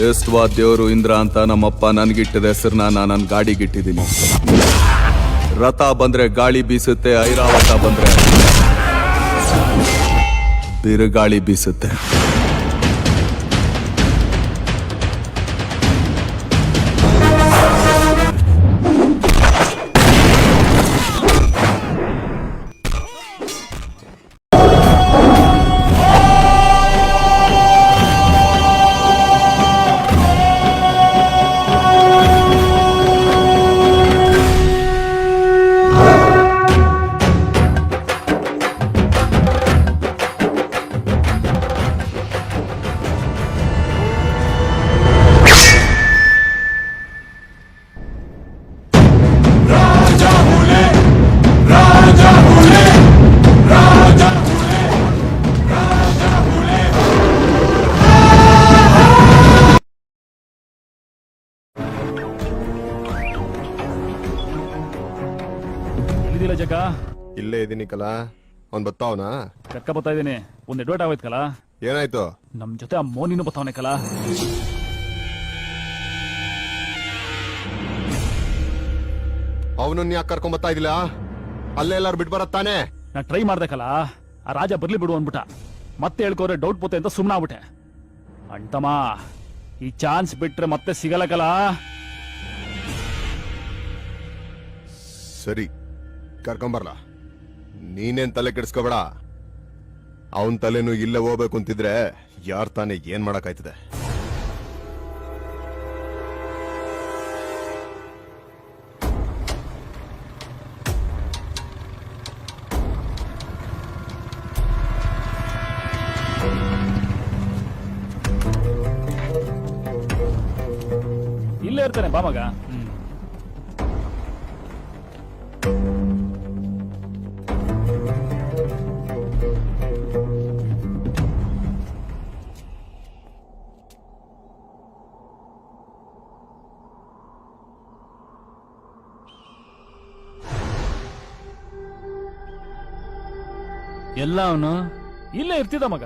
ಎಷ್ಟವಾ ದೇವರು ಇಂದ್ರ ಅಂತ ನಮ್ಮಪ್ಪ ನನ್ಗಿಟ್ಟಿದ ಹೆಸರನ್ನ ನಾನು ನನ್ನ ಗಾಡಿಗಿಟ್ಟಿದ್ದೀನಿ. ರಥ ಬಂದ್ರೆ ಗಾಳಿ ಬೀಸುತ್ತೆ, ಐರಾವತ ಬಂದ್ರೆ ಬಿರುಗಾಳಿ ಬೀಸುತ್ತೆ. ಜಗ ಇಲ್ಲೇ ಇದೀನಿ ಕಲಾ. ಅವ್ನ್ ಬತ್ತಾವನಾ? ಕರ್ಕ ಬರ್ತಾ ಇದೀನಿ. ಒಂದ್ ಎಡ್ವರ್ಟ್ ಆಗೋಯ್ತು ಕಲಾ. ಏನಾಯ್ತು? ನಮ್ ಜೊತೆ ಆ ಮೋನಿನೂ ಬತ್ತಾವನೆ ಕಲಾ. ಅವನನ್ನ ಯಾಕೆ ಕರ್ಕೊಂಡ್ ಬರ್ತಾ ಇದಿಲ್ಲ? ಅಲ್ಲೇ ಎಲ್ಲಾರು ಬಿಟ್ ಬರತ್ತಾನೆ. ನಾ ಟ್ರೈ ಮಾಡ್ದೆ ಕಲಾ. ಆ ರಾಜ ಬರ್ಲಿ ಬಿಡು ಅನ್ಬಿಟ್ಟ. ಮತ್ತೆ ಹೇಳ್ಕೋರೆ ಡೌಟ್ ಪೋತೆ ಅಂತ ಸುಮ್ನ ಆಗ್ಬಿಟ್ಟೆ. ಅಂಟಮ್ಮ, ಈ ಚಾನ್ಸ್ ಬಿಟ್ರೆ ಮತ್ತೆ ಸಿಗಲ್ಲ ಕಲಾ. ಸರಿ, ಕರ್ಕೊಂಬರ್ಲ. ನೀನೇನ್ ತಲೆ ಕೆಡಿಸ್ಕೋಬೇಡ. ಅವನ್ ತಲೆನು ಇಲ್ಲೇ ಹೋಗ್ಬೇಕು ಅಂತಿದ್ರೆ ಯಾರ್ ತಾನೇ ಏನ್ ಮಾಡಕ್ಕಾಯ್ತದೆ? ಇಲ್ಲೇ ಇರ್ತಾನೆ ಬಾ ಮಗ. ಎಲ್ಲ ಅವನು ಇಲ್ಲೇ ಇರ್ತಿದ್ದ ಮಗ.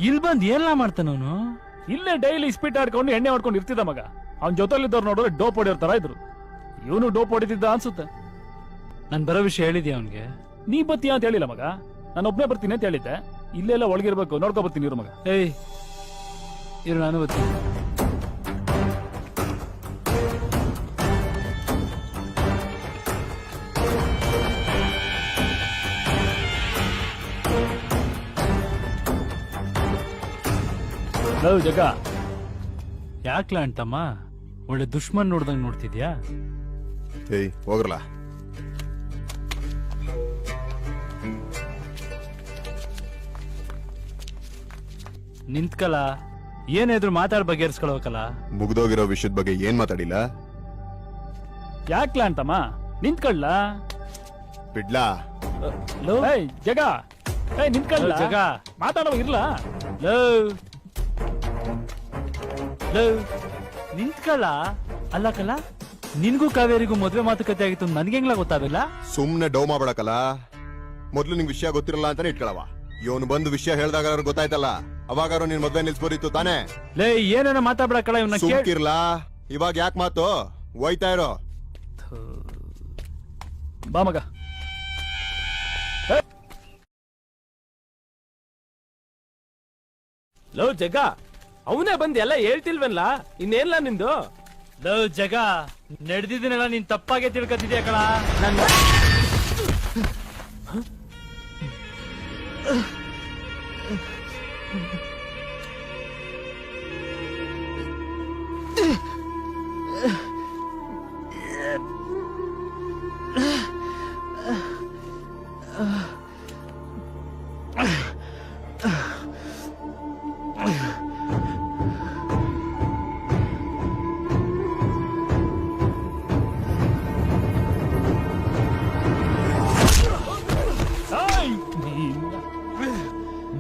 ಇಲ್ಲಿ ಬಂದ್ ಏನೆಲ್ಲ ಮಾಡ್ತಾನ ಅವನು? ಇಲ್ಲೇ ಡೈಲಿ ಸ್ಪೀಟ್ ಆಡ್ಕೊಂಡು ಎಣ್ಣೆ ಹೊಡ್ಕೊಂಡು ಇರ್ತಿದ್ದ ಮಗ. ಅವ್ನ ಜೊತೆಲಿದ್ದವ್ರು ನೋಡಿದ್ರೆ ಡೋಪ್ ಹೊಡಿಯೋರ್ ಇದ್ರು. ಇವನು ಡೋಪ್ ಹೊಡಿತಿದ್ದ ಅನ್ಸುತ್ತೆ. ನಾನ್ ಬರೋ ವಿಷಯ ಹೇಳಿದ್ಯಾ ಅವನ್ಗೆ? ನೀ ಬತ್ತೀಯ ಅಂತ ಹೇಳಿಲ್ಲ ಮಗ. ನಾನು ಒಬ್ನೇ ಬರ್ತೀನಿ ಅಂತ ಹೇಳಿದ್ದೆ. ಇಲ್ಲೆಲ್ಲ ಒಳಗಿರ್ಬೇಕು, ನೋಡ್ಕೊ ಬರ್ತೀನಿ ಇವ್ರ ಮಗ. ಏಯ್ ಇರು, ನಾನು ಬರ್ತೀನಿ. ಜಗ ಯಾಕ್ಲ ಅಂತಮ್ಮ ಒಳ್ಳೆ ದುಶ್ಮನ್ ನೋಡ್ದಂಗ್ ನೋಡ್ತಿದ್ಯಾ? ಏಯ್ ಹೋಗ್ರಲ್ಲ. ನಿಂತ್ಕಲ. ಏನಾದ್ರು ಮಾತಾಡ್ ಬಗೆಹರಿಸ್ಕೊಳ್ಬೇಕಲ್ಲ. ಮುಗ್ದೋಗಿರೋ ವಿಷಯದ ಬಗ್ಗೆ ಏನ್ ಮಾತಾಡಿಲ್ಲ? ಯಾಕ್ಲ ಅಂತಮ್ಮ ನಿಂತ್ಕೊಳ್ಳ. ಬಿಡ್ಲಾ? ಜಗ ನಿಂತ್ಕೊಳ್ಳ. ಜಗ ಮಾತಾಡೋ ಇರ್ಲ. ನಿಂತ್ಕಲ್ಲ. ಅಲ್ಲ ಕಲ, ನಿನ್ಗೂ ಕಾವೇರಿಗೂ ಮದ್ವೆ ಮಾತುಕತೆ ಆಗಿತ್ತು ನನ್ಗೆಂಗ್ಲ ಗೊತ್ತಾಗಲ್ಲ? ಸುಮ್ನೆ ಡೌ ಮಾಡ್ಬೇಡಕಲ್ಲ. ಮೊದ್ಲು ನಿಂಗ್ ವಿಷಯ ಗೊತ್ತಿರಲ್ಲ ಅಂತಾನೆ ಇಟ್ಕೊಳವ. ಇವನು ಬಂದು ವಿಷಯ ಹೇಳ್ದಾಗ ಗೊತ್ತಾಯ್ತಲ್ಲ, ಅವಾಗಾರು ನಿನ್ ಮದ್ವೆ ನಿಲ್ಸ್ಬೋದಿತ್ತು ತಾನೇ? ಲೇ ಏನೇನೋ ಮಾತಾಡ್ಬೇಕಲ್ಲ. ಇವನ್ನ ಸುಮ್ಕಿರ್ಲಾ. ಇವಾಗ ಯಾಕೆ ಮಾತು? ಹೋಯ್ತಾ ಇರೋ. ಬಾ ಮಗ. ಲವ್ ಜಗ, ಅವನೇ ಬಂದ್ ಎಲ್ಲ ಹೇಳ್ತಿಲ್ವಲ್ಲ? ಇನ್ನೇನ್ಲ ನಿಂದು? ಲವ್ ಜಗ, ನಡೆದಿದ್ದೀನೆಲ್ಲ ನೀನ್ ತಪ್ಪಾಗೆ ತಿಳ್ಕೊತಿದ್ಯಾ ಕಳ.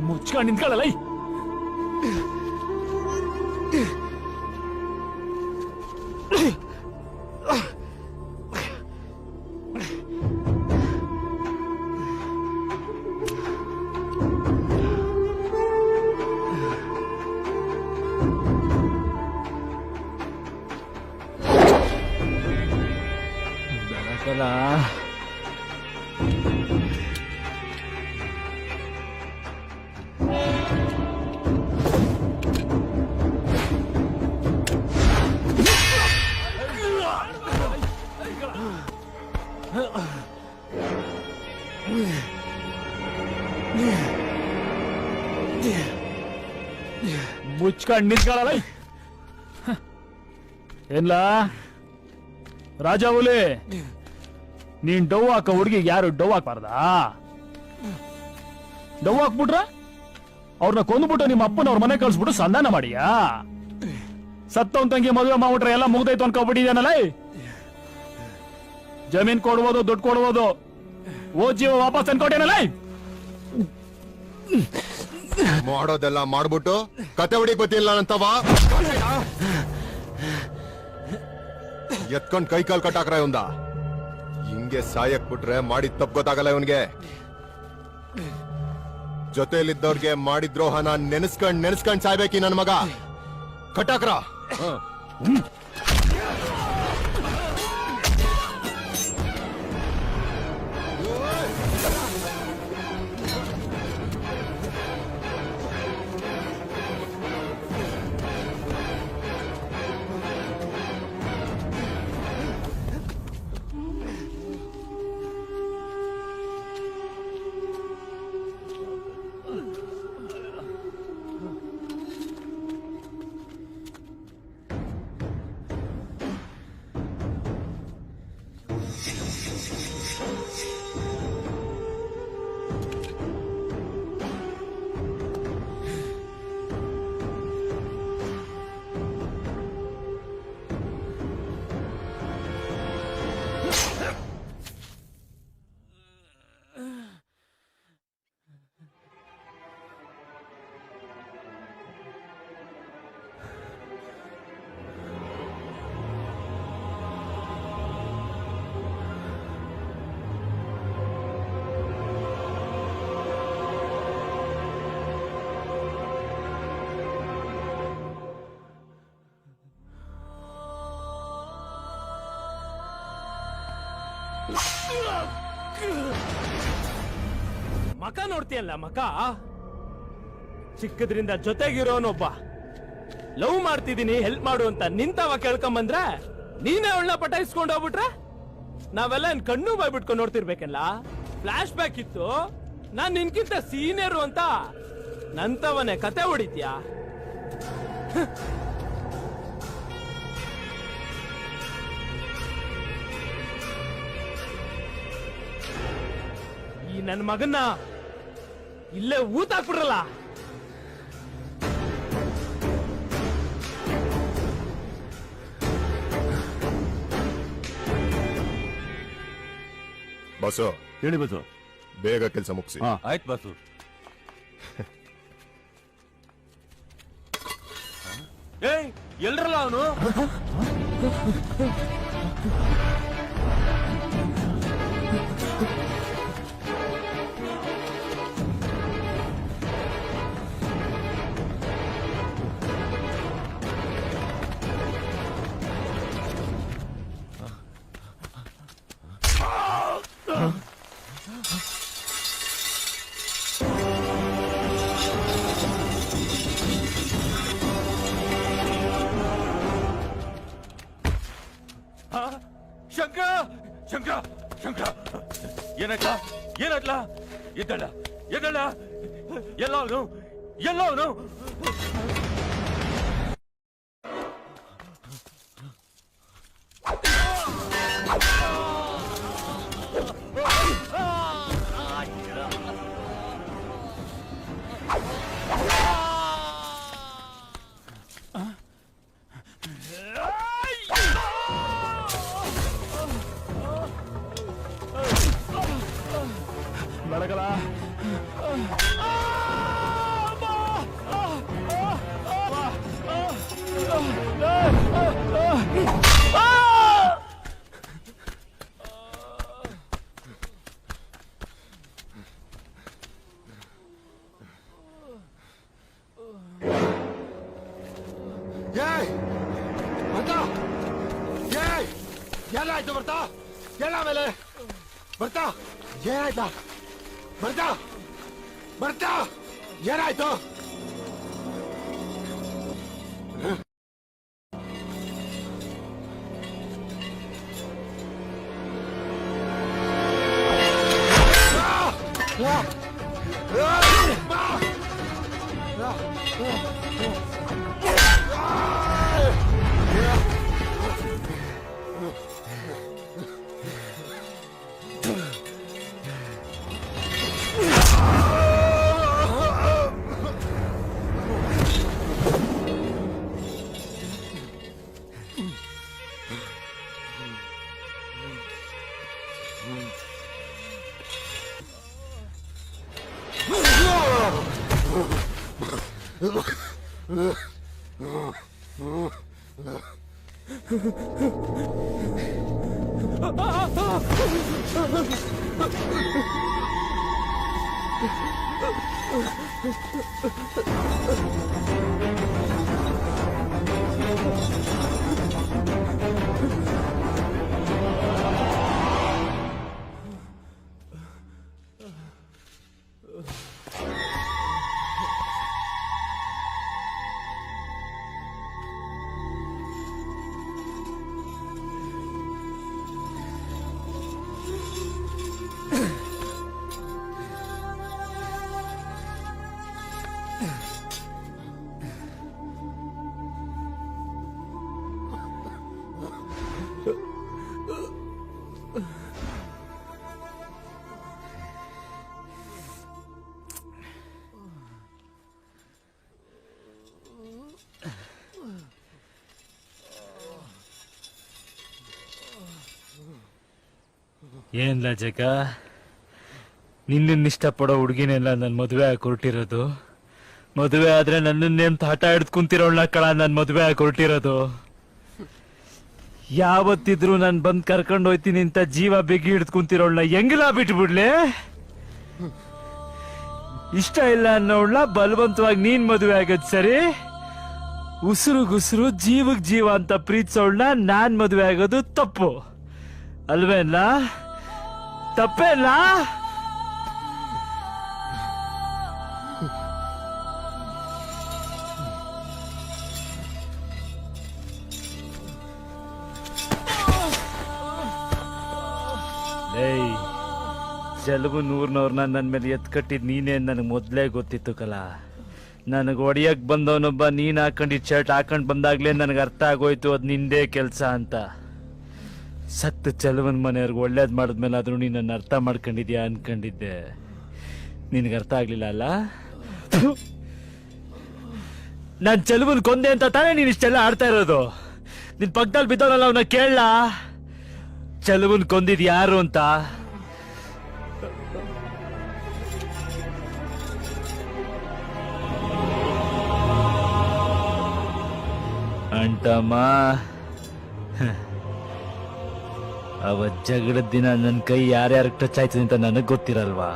ಮುಚ್ಕೊಂಡು ನಿಂತ್ಕೊಳ್ಳಲ್ಲ. ಆಗಲ್ಲ. ಮುಚ್ಕೊಂಡ್ ನಿಂತ್ಕೊಳ್ಳಲ್ಲ. ಏನ್ಲ ರಾಜ ಹುಲಿ, ನೀನ್ ಡವ್ ಹಾಕ ಹುಡುಗಿಗೆ ಯಾರು ಡವ್ ಹಾಕ್ಬಾರ್ದಾ? ಡವ್ ಹಾಕ್ಬಿಟ್ರ ಅವ್ರನ್ನ ಕೊಂದ್ಬಿಟ್ಟು ನಿಮ್ಮ ಅಪ್ಪನ ಅವ್ರ ಮನೆ ಕಳ್ಸ್ಬಿಟ್ಟು ಸಂಧಾನ ಮಾಡಿಯಾ? ಸತ್ತವನ್ ತಂಗಿ ಮದುವೆ ಮಾಡ್ಬಿಟ್ರೆ ಎಲ್ಲ ಮುಗ್ದೈತು ಅನ್ಕೊಬಿಟ್ಟಿದ್ದಾನಲ್ಲ. ಜಮೀನ್ ಕೊಡ್ಬೋದು, ದುಡ್ಡು ಕೊಡ್ಬೋದು, ಓ ಜೀವ ವಾಪಸ್ ಅನ್ಕೊಟ್ಟೇನಲ್ಲ. ಮಾಡೋದೆಲ್ಲ ಮಾಡ್ಬಿಟ್ಟು ಕತೆ ಹೊಡಿ ಗೊತ್ತಿಲ್ಲ ಅಂತವ ಎತ್ಕೊಂಡ್ ಕೈ ಕಾಲ್ ಕಟ್ಟಾಕ್ರ ಇವಂದ. ಹಿಂಗೆ ಸಾಯಕ್ ಬಿಟ್ರೆ ಮಾಡಿದ್ ತಪ್ಪು ಗೊತ್ತಾಗಲ್ಲ ಇವನ್ಗೆ. ಜೊತೆಲಿದ್ದವ್ರಿಗೆ ಮಾಡಿದ್ರೋಹನ ನೆನೆಸ್ಕೊಂಡ್ ಸಾಯ್ಬೇಕಿ ನನ್ ಮಗ. ಕಟ್ಟಾಕ್ರ. ಮಕ ನೋಡ್ತೀಯಲ್ಲ ಮಕ, ಚಿಕ್ಕದ್ರಿಂದ ಜೊತೆಗಿರೋನೊಬ್ಬ ಲವ್ ಮಾಡ್ತಿದೀನಿ ಹೆಲ್ಪ್ ಮಾಡು ಅಂತ ನಿಂತವ ಕೇಳ್ಕೊಂಬಂದ್ರೆ ನೀನೇ ಅವಳನ್ನ ಪಟಾಯಿಸ್ಕೊಂಡು ಹೋಗ್ಬಿಟ್ರೆ ನಾವೆಲ್ಲ ಏನ್ ಕಣ್ಣು ಬಾಯ್ ಬಿಟ್ಕೊಂಡು ನೋಡ್ತಿರ್ಬೇಕಲ್ಲ. ಫ್ಲಾಶ್ ಬ್ಯಾಕ್ ಇತ್ತು, ನಾನ್ ನಿನ್ಕಿಂತ ಸೀನಿಯರು ಅಂತ ನಂತವನೇ ಕತೆ ಹೊಡಿತ್ಯಾ? ಈ ನನ್ ಮಗನ್ನ ಇಲ್ಲೇ ಊತಾಕ್ಬಿಡ್ರಲ್ಲ. ಬಸ್ಸು ಹೇಳಿ ಬಸ್ಸು. ಬೇಗ ಕೆಲಸ ಮುಗಿಸಿ. ಆಯ್ತು ಬಸ್ಸು. ಏಯ್ ಎಲ್ರಲ್ಲ ಅವನು? ಶಂಕರ ಶಂಕರ ಶಂಕರ ಏನಾಯ್ತಾ? ಏನಾಯ್ತಲ್ಲ? ಎದ್ದಳ ಎದ್ದಳ. ಎಲ್ಲ ಅವನು ಎಲ್ಲ ಅವನು? ಬೆಳಗಲ ಏಯ್! ಬರ್ತಾ? ಏಯ್! ಎಲ್ಲ ಆಯ್ತು ಬರ್ತಾ? ಎಲ್ಲ ಮೇಲೆ ಬರ್ತಾ ಏನಾಯ್ತಾ ಬರ್ತಾ ಬರ್ತಾ ಏನಾಯ್ತು ಏನ್ಲ ಜಗ, ನಿನ್ನ ಇಷ್ಟಪಡೋ ಹುಡುಗಿನೆಲ್ಲ ನನ್ ಮದುವೆ ಆಗಿ ಹೊರಟಿರೋದು. ಮದುವೆ ಆದ್ರೆ ನನ್ನನ್ನೇಂತ ಹಠ ಹಿಡ್ದು ಕುಂತಿರೋಳ್ನ ಕಳ ನನ್ ಮದುವೆ ಆಗಿ ಹೊರಟಿರೋದು. ಯಾವತ್ತಿದ್ರು ನಾನ್ ಬಂದ್ ಕರ್ಕೊಂಡು ಹೋಯ್ತೀನಿ ಅಂತ ಜೀವ ಬೆಗಿ ಹಿಡ್ದು ಕುಂತಿರೋಳ್ನ ಹೆಂಗಿಲ್ಲ ಬಿಟ್ಬಿಡ್ಲೆ? ಇಷ್ಟ ಇಲ್ಲ ಅನ್ನೋಳ್ನ ಬಲವಂತವಾಗಿ ನೀನ್ ಮದುವೆ ಆಗದ್ ಸರಿ, ಉಸಿರುಗುಸಿರು ಜೀವಕ್ ಜೀವ ಅಂತ ಪ್ರೀತಿಸೋಳ್ನ ನಾನ್ ಮದುವೆ ಆಗೋದು ತಪ್ಪು ಅಲ್ವೇನ? ತಪ್ಪೇನ? ಏಯ್, ಜಲವು ನೂರ್ನವ್ರನ್ನ ನನ್ ಮೇಲೆ ಎತ್ ಕಟ್ಟಿದ್ ನೀನೇ ನನಗ್ ಮೊದ್ಲೇ ಗೊತ್ತಿತ್ತು ಕಲ. ನನಗ್ ಒಡಿಯಕ್ ಬಂದವನೊಬ್ಬ ನೀನ್ ಹಾಕೊಂಡಿದ್ ಶರ್ಟ್ ಹಾಕೊಂಡ್ ಬಂದಾಗ್ಲೇ ನನಗ್ ಅರ್ಥ ಆಗೋಯ್ತು ಅದ್ ನಿಂದೇ ಕೆಲ್ಸ ಅಂತ. ಸತ್ತು ಚಲವನ್ ಮನೆಯವ್ರಿಗೆ ಒಳ್ಳೇದ್ ಮಾಡಿದ್ಮೇಲೆ ಆದ್ರೂ ನೀನ್ ನನ್ನ ಅರ್ಥ ಮಾಡ್ಕೊಂಡಿದ್ಯಾ ಅನ್ಕೊಂಡಿದ್ದೆ. ನಿನ್ಗೆ ಅರ್ಥ ಆಗ್ಲಿಲ್ಲ ಅಲ್ಲ? ನಾನ್ ಚಲವನ್ ಕೊಂದೆ ಅಂತ ತಾನೇ ನೀನ್ ಇಷ್ಟೆಲ್ಲ ಆಡ್ತಾ ಇರೋದು. ನಿನ್ ಪಕ್ಕದಲ್ಲಿ ಬಿದ್ದವನಲ್ಲ ಅವನ ಕೇಳಲ್ಲ, ಚಲವನ್ ಕೊಂದಿದ್ ಯಾರು ಅಂತ? ಅಂಟಮ್ಮ, ಅವತ್ ಜಗಳದ ದಿನ ನನ್ ಕೈ ಯಾರ್ಯಾರ ಟಚ್ ಆಯ್ತದೆ ಅಂತ ನನಗ್ ಗೊತ್ತಿರಲ್ವಾ?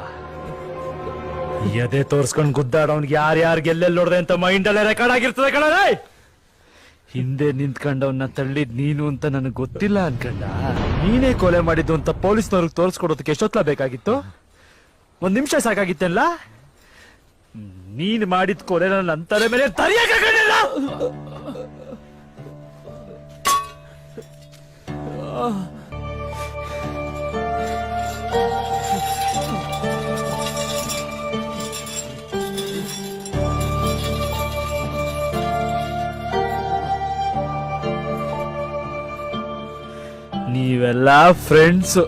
ಎದೆ ತೋರ್ಸ್ಕೊಂಡ್ ಗುದ್ದಾಡೋನ್ಗೆ ಯಾರ್ಯಾರ್ಗೆ ಎಲ್ಲೆಲ್ಲಿ ನೋಡ್ದೆ ಅಂತ ಮೈಂಡ್ ಅಲ್ಲೇ ರೆಕಾರ್ಡ್ ಆಗಿರ್ತದೆ ಕಣರೇ. ಹಿಂದೆ ನಿಂತ್ಕೊಂಡವನ್ನ ತಳ್ಳಿದ್ ನೀನು ಅಂತ ನನಗ್ ಗೊತ್ತಿಲ್ಲ ಅನ್ಕಂಡ. ನೀನೇ ಕೊಲೆ ಮಾಡಿದ್ದು ಅಂತ ಪೊಲೀಸ್ನವ್ರಿಗೆ ತೋರಿಸ್ಕೊಡೋದಕ್ಕೆ ಎಷ್ಟೊತ್ಲ ಬೇಕಾಗಿತ್ತು? 1 ನಿಮಿಷ ಸಾಕಾಗಿತ್ತಲ್ಲ? ನೀನ್ ಮಾಡಿದ ಕೊಲೆ ನನ್ನ ತಲೆ ಮೇಲೆ ತರಿಯಾಗಿಲ್ಲ. ನೀವೆಲ್ಲ ಫ್ರೆಂಡ್ಸು.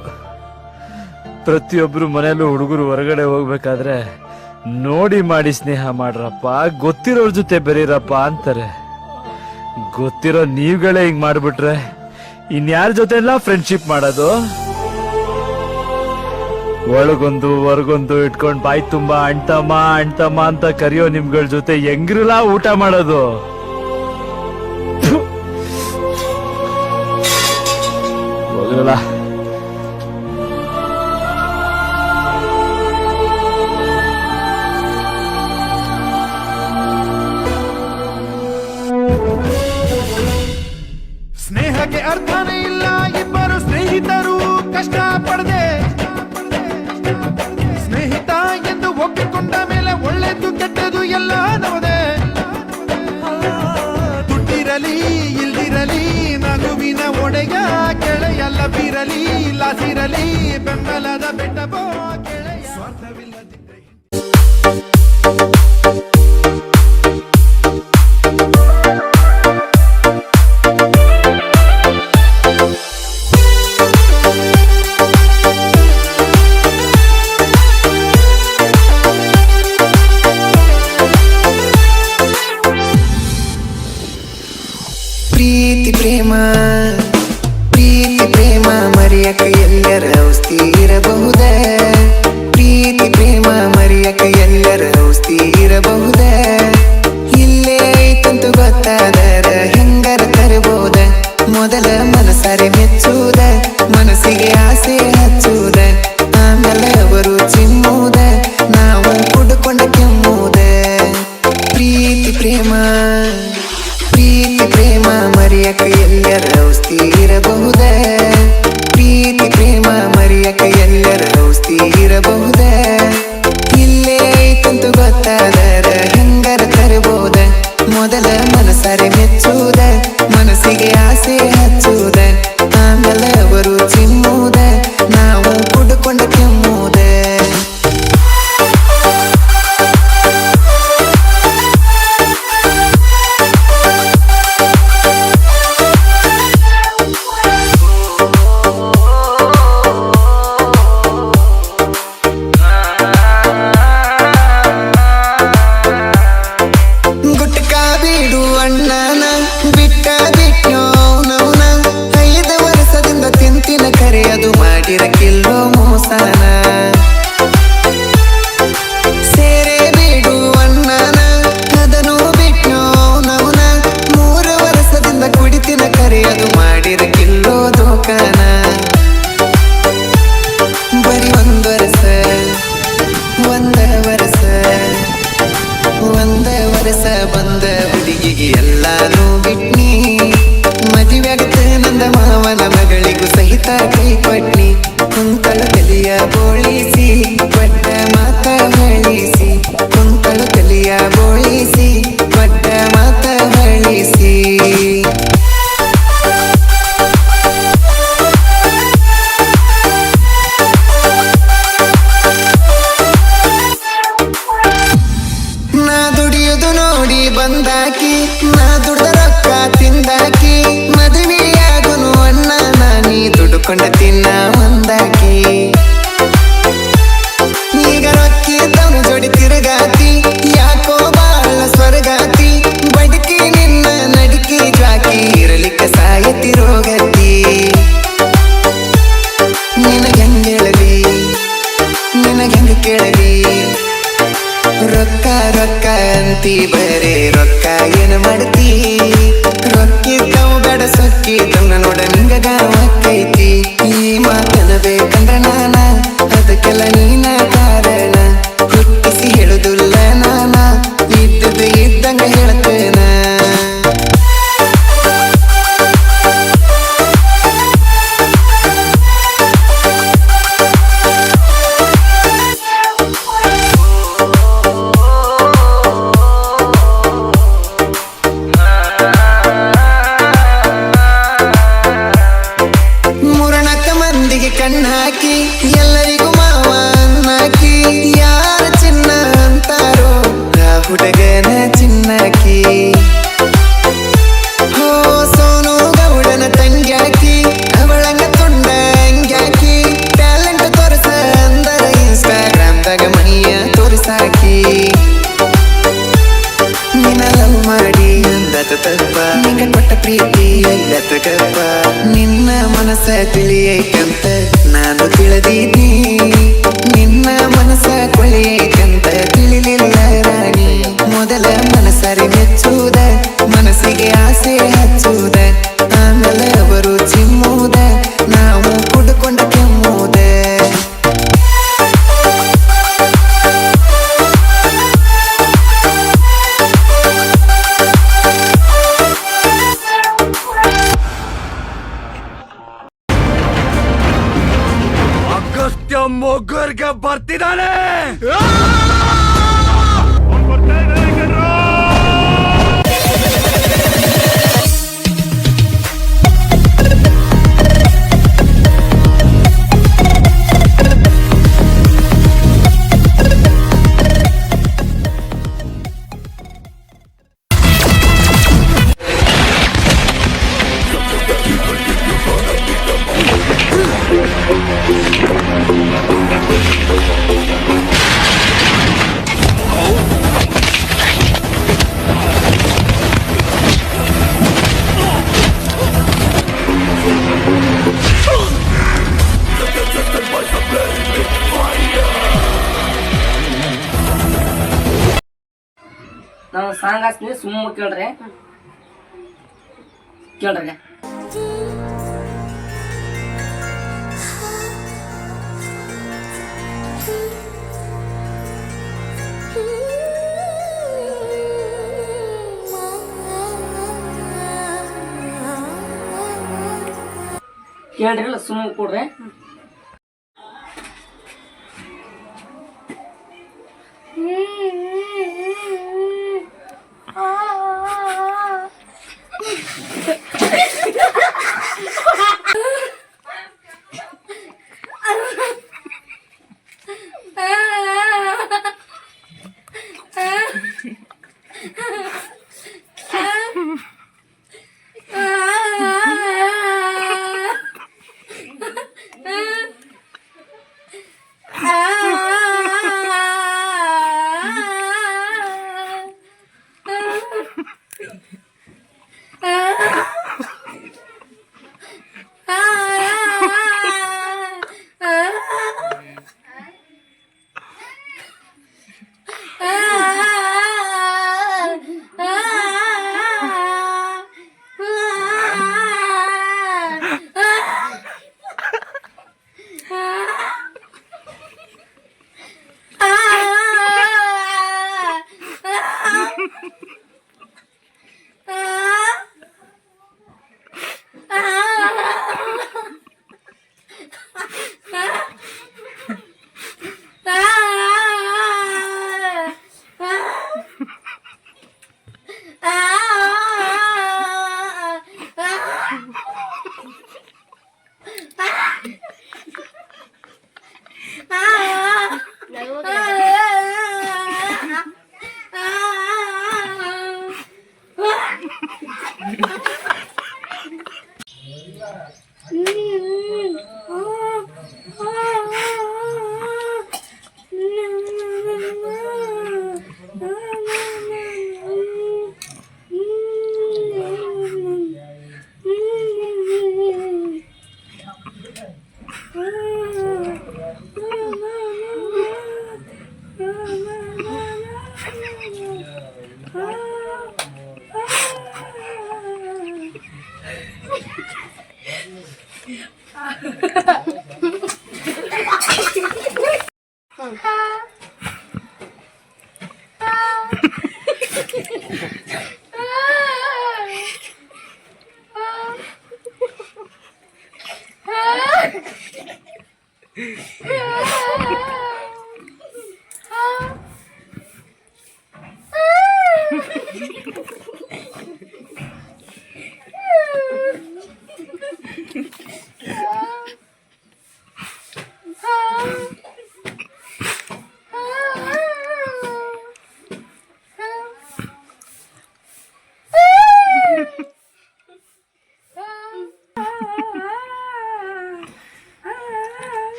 ಪ್ರತಿಯೊಬ್ರು ಮನೆಯಲ್ಲೂ ಹುಡುಗರು ಹೊರಗಡೆ ಹೋಗ್ಬೇಕಾದ್ರೆ ನೋಡಿ ಮಾಡಿ ಸ್ನೇಹ ಮಾಡ್ರಪ್ಪ, ಗೊತ್ತಿರೋರ್ ಜೊತೆ ಬೆರೀರಪ್ಪ ಅಂತಾರೆ. ಗೊತ್ತಿರೋ ನೀವುಗಳೇ ಹಿಂಗ್ ಮಾಡ್ಬಿಟ್ರೆ ಇನ್ಯಾರ ಜೊತೆ ಎಲ್ಲ ಫ್ರೆಂಡ್ಶಿಪ್ ಮಾಡೋದು? ಒಳಗೊಂದು ಹೊರಗೊಂದು ಇಟ್ಕೊಂಡ್ ಬಾಯ್ ತುಂಬಾ ಅಣ್ತಮ್ಮ ಅಣ್ತಮ್ಮ ಅಂತ ಕರಿಯೋ ನಿಮ್ಗಳ ಜೊತೆ ಹೆಂಗಿರಲ್ಲ ಊಟ ಮಾಡೋದು? ಹೋಗಲ್ಲ. ಸ್ನೇಹಕ್ಕೆ ಅರ್ಥನೇ ಇಲ್ಲ, ಇಬ್ಬರು ಸ್ನೇಹಿತರು ಕಷ್ಟ ಎಲ್ಲ ನವದೆ ದುಡ್ಡಿರಲಿ ಇಲ್ದಿರಲಿ ನಗುವಿನ ಒಡೆಯ ಕೆಳೆಯಲ್ಲ ಬೀರಲಿ ಲಾಸಿರಲಿ ಬೆಂಬಲದ ಬೆಟ್ಟಬೋ ಕೆಳೆಯ ಸ್ವಾರ್ಥವಿಲ್ಲದಿದ್ದರೆ ಪ್ರೀತಿ ಪ್ರೇಮ ಪ್ರೀತಿ ಪ್ರೇಮ ಮರೆಯಕ ಎಲ್ಲರ ಔಷಧಿ ಇರಬಹುದ ಪ್ರೀತಿ ಪ್ರೇಮ ಮರೆಯಕ ಎಲ್ಲರ ಔಷಧಿ ಇರಬಹುದ ಇಲ್ಲೇ ಐತಂತು ಗೊತ್ತಾದರ ಹೆಂಗರ ತರಬಹುದ ಮೊದಲ ಮನಸಾರೆ ಮೆಚ್ಚುವುದ ಮನಸ್ಸಿಗೆ ಆಸೆ ಹಚ್ಚುವುದ ಆಮೇಲೆ ಅವರು ಚಿಮ್ಮುವುದ ನಾವು ಕುಡ್ಕೊಂಡ ಕೆಮ್ಮುವುದ ಪ್ರೀತಿ ಪ್ರೇಮ ಪ್ರೀತಿ ಪ್ರೇಮ ಮರೆಯಕ ಎಲ್ಲರ ಔಷಧಿ ಇರಬಹುದ ಪ್ರೀತಿ ಪ್ರೇಮ ಮರೆಯಕ ಎಲ್ಲರ ಔಷಧಿ ಇರಬಹುದ ಇಲ್ಲೇ ಐತಂತು ಗೊತ್ತಾದರ ಹೆಂಗರ ತರಬಹುದ ಮೊದಲ ಮನಸಾರೆ ಮೆಚ್ಚುವುದ ಮನಸ್ಸಿಗೆ ಆಸೆ ಹಚ್ಚುವುದ ಆಮೇಲೆ ಅವರು ಚಿಮ್ಮುವುದ ನಾವು ಕುಡ್ಕೊಂಡ ಕೆಮ್ಮುವುದ ಗುಟ್ಕ ಬಿಡು ಅಣ್ಣನ ಬಿಟ್ಟ ಬಿಟ್ಟೋನವನ 5 ವರ್ಷದಿಂದ ತಿಂತಿನ ಕರೆ ಅದು ಮಾಡಿರಕ್ಕಿಲ್ಲೋ ಮೋಸನ ಸೇರೆ ಬಿಡು ಅಣ್ಣನ ಅದನ್ನು ಬಿಟ್ಟೋನವನ 3 ವರ್ಷದಿಂದ ಕುಡಿತಿನ ಕರೆ ಅದು ಮಾಡಿರಕ್ಕಿಲ್ಲೋ ದೋಕಾನ ಬರೀ 1 ವರ್ಷ 1 ವರ್ಷ ಬಂದ ಹುಡುಗಿಗೆ ಎಲ್ಲಾನು ಬಿಟ್ನಿ ಮದುವೆ ಆಗತ್ತೆ ನಂದ ಮಾವನ ಮಗಳಿಗೂ ಸಹಿತ ಕೈ ಕೊಟ್ನಿ ಕುಂತಳು ತಲಿಯ ಬೋಳಿಸಿ ಕೊಟ್ಟ ಮಾತ ಹೇಳಿಸಿ ಕುಂತಳು ತಲಿಯ ಬೋಳಿಸಿ ಕೊಟ್ಟ ಮಾತ ಹೇಳಿಸಿ ನಾ ದುಡಿಯುವುದು ನೋಡಿ ಬಂದಾಕಿ ನಾ ದುಡ್ದ ರೊಕ್ಕ ತಿಂದಾಕಿ ಮದುವೆಯಾಗುನು ಅಣ್ಣ ನಾನಿ ದುಡ್ಕೊಂಡ ತಿನ್ನ ಒಂದಾಕಿ ಈಗ ರೊಕ್ಕಿದ್ದವನು ಜೋಡಿ ತಿರುಗಾತಿ ಯಾಕೋ ಬಾಳ ಸ್ವರ್ಗಾತಿ ಬಡಕಿ ನಿನ್ನ ನಡಿಕಿ ಜಾಕಿ ಇರಲಿಕ್ಕೆ ಸಾಯತಿ ರೋಗತಿ ನಿನಗೆಂಗ ಹೇಳಲಿ ನಿನಗೆಂಗ ಕೇಳಲಿ ರೊಕ್ಕ ರೊಕ್ಕ ಅಂತಿ ಬರೇ ರೊಕ್ಕ ಏನು ಮಾಡ್ತಿ ರೊಕ್ಕಿದ್ದವು ಬೇಡ ಸೊಕ್ಕಿದ್ದವನ ನೋಡ ನಿಂಗ ಗಾವಕ್ಕೈತಿ ಈ ಮಾತನ ಬೇಕಂದ್ರ ನಾನ ಅದಕ್ಕೆಲ್ಲ ನೀನ ಕಾರಣ ಹುಟ್ಟಿಸಿ ಹೇಳುದಿಲ್ಲ ನಾನ ಇದ್ದದ್ದು ಇದ್ದಂಗ ಹೇಳ್ತೇನ ಮೂರನಾಲ್ಕ ಮಂದಿಗೆ ಕಣ್ಣಾಕಿ ಎಲ್ಲರಿಗೂ ಮಾವ ಅನ್ನಾಕಿ ಯಾರ ಚಿನ್ನ ಅಂತಾರೋ ಆ ಹುಡುಗನ ಚಿನ್ನಾಕಿ ಹೋ ಸೋನು ಗೌಡನ ತಂಗ್ಯಾಕಿ ಅವಳಂಗ ತೊಂಡ ಹಂಗ್ಯಾಕಿ ಟ್ಯಾಲೆಂಟ್ ತೋರಿಸ ಅಂದರ ಇನ್ಸ್ಟಾಗ್ರಾಮ್ದಾಗ ಮೈಯ ತೋರಿಸಾಕಿ ನಿನ್ನ ಲವ್ ಮಾಡಿ ಅಂದತ ತಪ್ಪ ನಿಂಗ ಕೊಟ್ಟ ಪ್ರೀತಿ ಎಲ್ಲತ ಗಪ್ಪ ನಿನ್ನ ಮನಸ್ಸ ತಿಳಿಯೈಕಂತ ನಾನು ತಿಳಿದೀನಿ ನಿನ್ನ ಮನಸ್ಸ ಕೊಳೆಯೈಕಂತ ತಿಳಿಲಿಲ್ಲ ರಾಣಿ ಮೊದಲ ಮನಸ್ಸರಿ ಮೆಚ್ಚುವುದ ಮನಸ್ಸಿಗೆ ಆಸೆ ಹಚ್ಚುವುದ ಆಮೇಲೆ ಅವರು ಚಿಮ್ಮುವುದ ನಾವು ಕುಡ್ಕೊಂಡ ಕೆಮ್ಮುವುದ ಅಗಸ್ತ್ಯ ಮೊಗ್ಗರ್ಗೆ ಬರ್ತಿದ್ದಾನೆ. ಅವ್ನ್ ಬರ್ತಾ ಇದ್ದಾನೆ. ನಾವು ಸಾಂಗ್ ಹಾಕ್ತೀನಿ ಸುಮ್ಮ ಕೇಳ್ರಿ ಕೇಳ್ರಿ ಕೇಳ್ರಿ ಇಲ್ಲ ಸುಮ್ಮ ಕೊಡ್ರಿ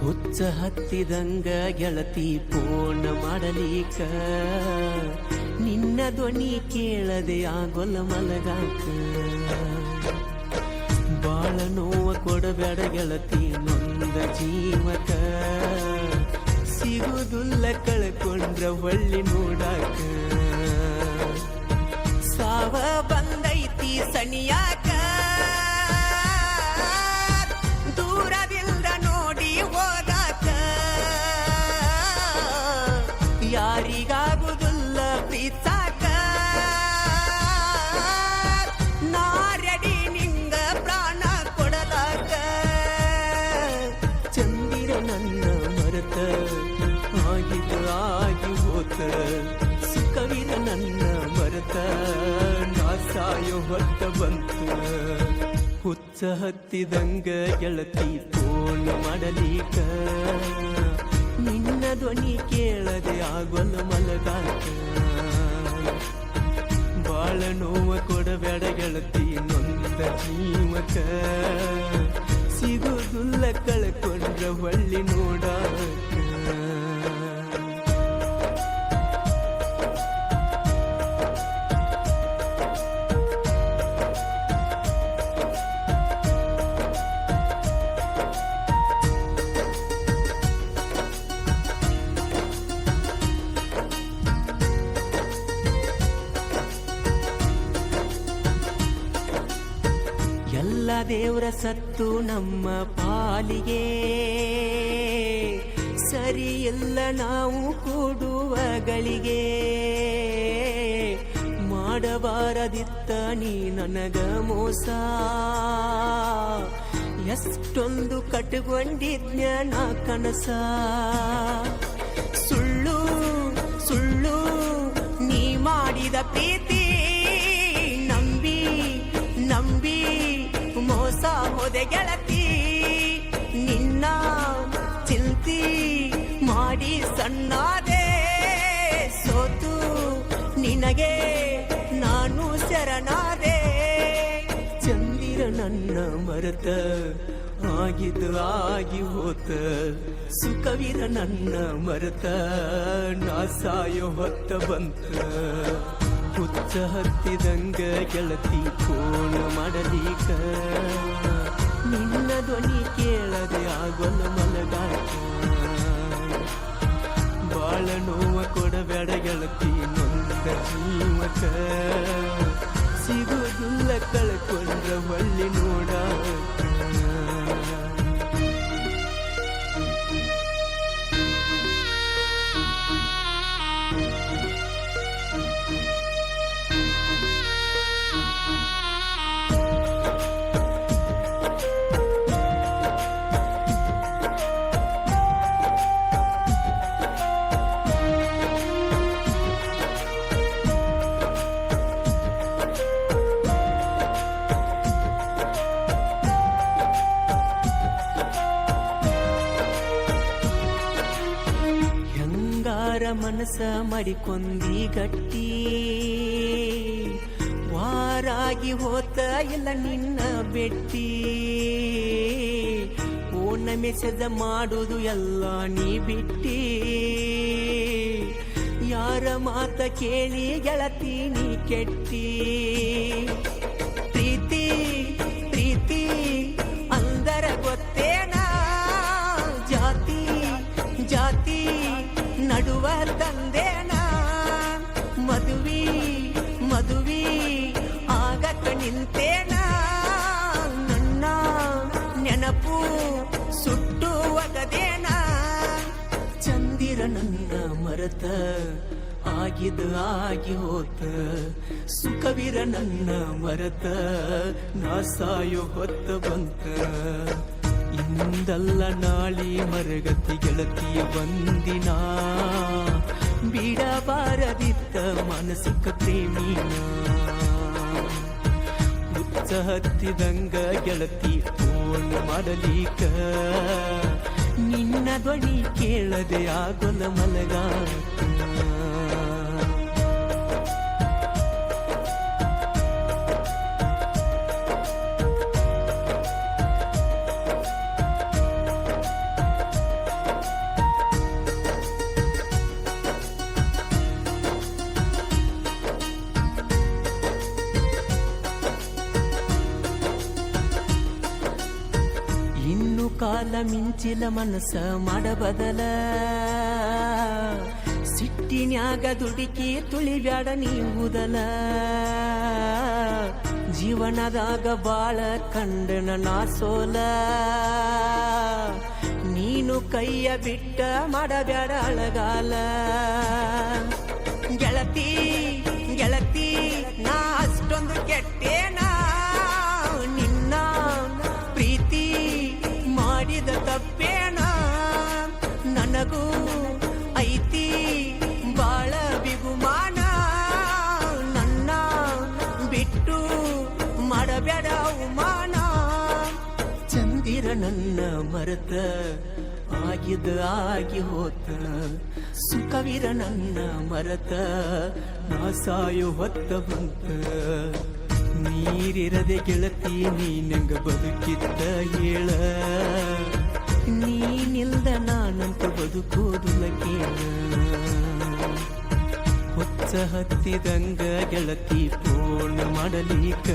ಹುಚ್ಚ ಹತ್ತಿದಂಗ ಗೆಳತಿ ಫೋನ್ ಮಾಡಲಿಕ ನಿನ್ನ ಧ್ವನಿ ಕೇಳದೆ ಆಗೊಲ್ಲ ಮಲಗಾಕ ಬಾಳ ನೋವ ಕೊಡಬೇಡ ಗೆಳತಿ ನೊಂದ ಜೀವಕ ಸಿಗುದುಲ್ಲ ಕಳ್ಕೊಂಡ್ರ ಒಳ್ಳಿ ನೋಡಾಕ ಸಾವ ಬಂದೈತಿ ಸನಿಯಾಕ ದೂರದಿಂದ ನೋಡಿ ಹೋದಾಕ ಯಾರಿಗಾಗುದಿಲ್ಲ ಪ್ರೀತಾಕ ನಾರಡಿ ನಿಂಗ ಪ್ರಾಣ ಕೊಡಲಾಕ ಚಂದಿರ ನನ್ನ ಮರೆತ ಆಗಿದ ಆಗಿ ಹೋತ ಸುಖವಿರ ನನ್ನ ಮರೆತ ಸಾಯೋ ಹೊತ್ತ ಬಂತು ಹುಚ್ಚ ಹತ್ತಿದಂಗ ಗೆಳತಿ ಫೋನ್ ಮಾಡಲೀಕ ನಿನ್ನ ಧ್ವನಿ ಕೇಳದೆ ಆಗೋಲ್ಲ ಮಲಗಾಕ ಬಾಳ ನೋವ ಕೊಡಬೇಡ ಗೆಳತಿ ನೊಂದ ಜೀವಕ ಸಿಗುದುಲ್ಲ ಕಳ್ಕೊಂಡ್ರ ಹೊಳ್ಳಿ ನೋಡಾಕ ಎಲ್ಲ ದೇವರ ಸತ್ತು ನಮ್ಮ ಪಾಲಿಗೆ ಸರಿ ಇಲ್ಲ ನಾವು ಕೂಡುವ ಗಳಿಗೆ ಮಾಡಬಾರದಿತ್ತ ನೀ ನನಗ ಮೋಸ ಎಷ್ಟೊಂದು ಕಟ್ಕೊಂಡಿದ್ನ ನಾ ಕನಸ ಸುಳ್ಳು ಸುಳ್ಳು ನೀ ಮಾಡಿದ ಪ್ರೀತಿ ನಂಬಿ ನಂಬಿ ಮೋಸ ಹೋದೆ ಗೆಳತಿ ನಿನ್ನ ಚಿಂತಿ ಮಾಡಿ ಸಣ್ಣಾದೆ ಸೋತು ನಿನಗೆ ನಾನು ಶರಣಾದೆ ಚಂದಿರ ನನ್ನ ಮರೆತ ಆಗಿದ್ದು ಆಗಿ ಹೋತ ಸುಖವಿರ ನನ್ನ ಮರೆತ ನಾ ಸಾಯೋ ಹೊತ್ತ ಬಂತ ಹುಚ್ಚ ಹತ್ತಿದಂಗ ಗೆಳತಿ ಫೋನ್ ಮಾಡಲೀಕ ನಿನ್ನ ಧ್ವನಿ ಕೇಳದೆ ಆಗೋಲ್ಲ ಮಲಗಾಕ ಬಾಳ ನೋವ ಕೊಡಬೇಡ ಗೆಳತಿ ನೊಂದ ಜೀವಕ ಸಿಗುದುಲ್ಲ ಕಳ್ಕೊಂಡ್ರ ಹೊಳ್ಳಿ ನೋಡಾಕ ಮನಸ ಮಾಡಿಕೊಂದಿ ಗಟ್ಟಿ ವಾರಾಗಿ ಹೋತ ಇಲ್ಲ ನಿನ್ನ ಬೆಟ್ಟಿ ಫೋನ್ ಮೆಸೇಜ್ ಮಾಡುದು ಎಲ್ಲ ನೀ ಬಿಟ್ಟಿ ಯಾರ ಮಾತ ಕೇಳಿ ಗೆಳತಿ ನೀ ಕೆಟ್ಟಿ ಪ್ರೀತಿ ಪ್ರೀತಿ ಅಂದರ ಗೊತ್ತೇನಾ ಜಾತಿ ಜಾತಿ ನಡುವ ತಂದೇನ ಮದುವಿ ಮದುವಿ ಆಗಕ ನಿಂತೇನ ನನ್ನ ನೆನಪು ಸುಟ್ಟು ಒಗದೇನ ಚಂದಿರ ನನ್ನ ಮರತ ಆಗಿದ ಆಗಿ ಹೋತ ಸುಖವಿರ ನನ್ನ ಮರತ ನಾ ಸಾಯೋ ಹೊತ್ತ ಬಂತ ಇಂದಲ್ಲ ನಾಳಿ ಮರಗತಿ ಗೆಳತಿಯ ಬಂದಿನ ಬಿಡಬಾರದಿತ್ತ ಮಾನಸಿಕ ಪ್ರೇಮಿನ ಹುಚ್ಚ ಹತ್ತಿದಂಗ ಗೆಳತಿ ಫೋನ್ ಮಾಡಲೀಕ ನಿನ್ನ ಧ್ವನಿ ಕೇಳದೆ ಆಗೋಲ್ಲ ಮಲಗಾಕ ಕಾಲ ಮಿಂಚಿಲ ಮನಸ್ಸ ಮಾಡಬದಲ ಸಿಟ್ಟಿನ್ಯಾಗ ದುಡುಕಿ ತುಳಿಬ್ಯಾಡ ನೀವುದಲ ಜೀವನದಾಗ ಬಾಳ ಕಂಡನ ನಾ ಸೋಲ ನೀನು ಕೈಯ ಬಿಟ್ಟ ಮಾಡಬ್ಯಾಡ ಅಳಗಾಲ ಗೆಳತಿ ಗೆಳತಿ ನಾ ಅಷ್ಟೊಂದು ಕೆಟ್ಟೇನಾ ನಿನ್ನ ಪ್ರೀತಿ ಮಾಡಿದ ತಪ್ಪೇನ ನನಗೂ ಐತಿ ಬಾಳ ಬಿಗುಮಾನ ನನ್ನ ಬಿಟ್ಟು ನನ್ನ ಮರೆತ ಆಗಿದ ಆಗಿ ಹೋತ ಸುಖವಿರ ನನ್ನ ಮರೆತ ನಾ ಸಾಯೋ ಹೊತ್ತ ಬಂತ ನೀರಿರದೆ ಗೆಳತಿ ನೀನಂಗ ಬದುಕಿದ್ದ ಹೇಳ ನೀನಿಲ್ದ ನಾನಂತ ಬದುಕೋದುಲ ಕೇಳ ಹುಚ್ಚ ಹತ್ತಿದಂಗ ಗೆಳತಿ ಪೂರ್ಣ ಮಾಡಲಿಕ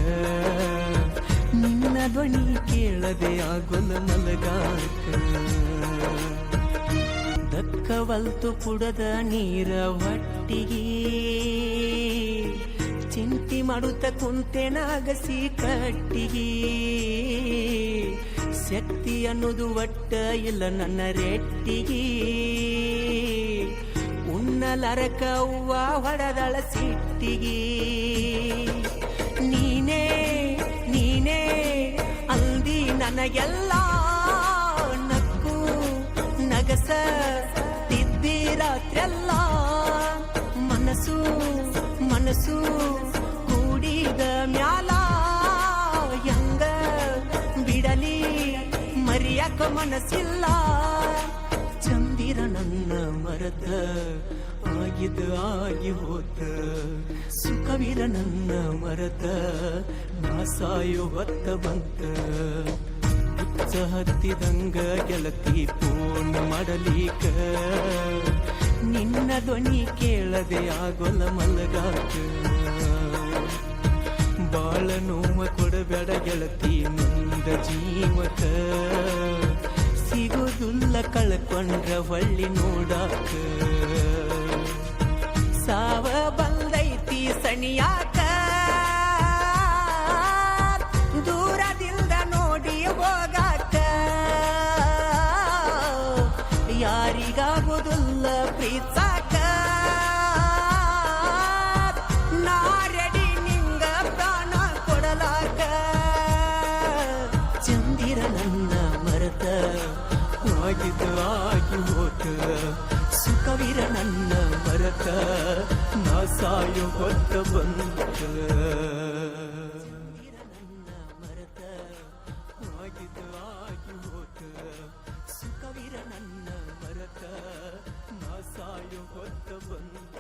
ನಿನ್ನ ಧ್ವನಿ ಕೇಳದೆ ಆಗೊಲ್ಲ ಮಲಗಾಕ ದಕ್ಕವಲ್ತು ಕುಡದ ನೀರ ಹೊಟ್ಟಿಗೆ ಚಿಂತಿ ಮಾಡುತ್ತ ಕುಂತೆನಾಗಸಿ ಕಟ್ಟಿಗೆ ಶಕ್ತಿ ಅನ್ನೋದು ಒಟ್ಟ ಇಲ್ಲ ನನ್ನ ರೆಟ್ಟಿಗೆ ಉನ್ನಲರಕ ಹೂವ ಹೊಡೆದಳ ಸಿಟ್ಟಿಗೆ ನೀನೇ ನೀನೇ ಅಂದಿ ನನಗೆಲ್ಲ ನಕ್ಕು ನಗಸ ತಿದ್ದಿ ರಾತ್ರೆಲ್ಲ ಮನಸ್ಸು ಮನಸ್ಸು ಕೂಡಿದ ಮ್ಯಾಲ ಹೆಂಗ ಬಿಡಲಿ ಮರಿಯಕ ಮನಸ್ಸಿಲ್ಲ ಚಂದಿರ ನನ್ನ ಮರದ ಆಗಿದ ಆಗಿ ಹೋತ ಸುಖವಿರ ನನ್ನ ಮರದ ನಾ ಸಾಯೋ ಹೊತ್ತ ಬಂತ ಹುಚ್ಚ ಹತ್ತಿದಂಗ ಗೆಳತಿ ಪೂರ್ಣ ಮಾಡಲಿಕ ನಿನ್ನ ಧ್ವನಿ ಕೇಳದೆ ಆಗೊಲ್ಲ ಮಲಗಾಕ ಬಾಳ ನೋವ ಕೊಡಬೇಡ ಗೆಳತಿ ಮುಂದ ಜೀವಕ ಸಿಗುದುಲ್ಲ ಕಳ್ಕೊಂಡ್ರ ಹೊಳ್ಳಿ ನೋಡಾಕ ಸಾವ ಬಂದೈತಿ ಸಣಿಯಾಕ ದೂರದಿಂದ ನೋಡಿ ಹೋಗಾಕ ಯಾರಿಗಾಗುದಿಲ್ಲ ಪ್ರೀತಾಕ ನಾ ರೆಡಿ ನಿಂಗ ಪ್ರಾಣ ಕೊಡಲಾಕ ಚಂದಿರ ನನ್ನ ಮರತ ಆಗಿದ ಆಗಿ ಹೋತ ಸುಖವಿರ ನನ್ನ ಮರತ ನಾ ಸಾಯೋ ಹೊತ್ತ ಬಂತ ಮರತ ಆಗಿದ ಆಗಿ ಹೋತ ಸುಖವಿರ ನನ್ನ ಮರತ ನಾ ಸಾಯೋ ಹೊತ್ತ ಬಂತ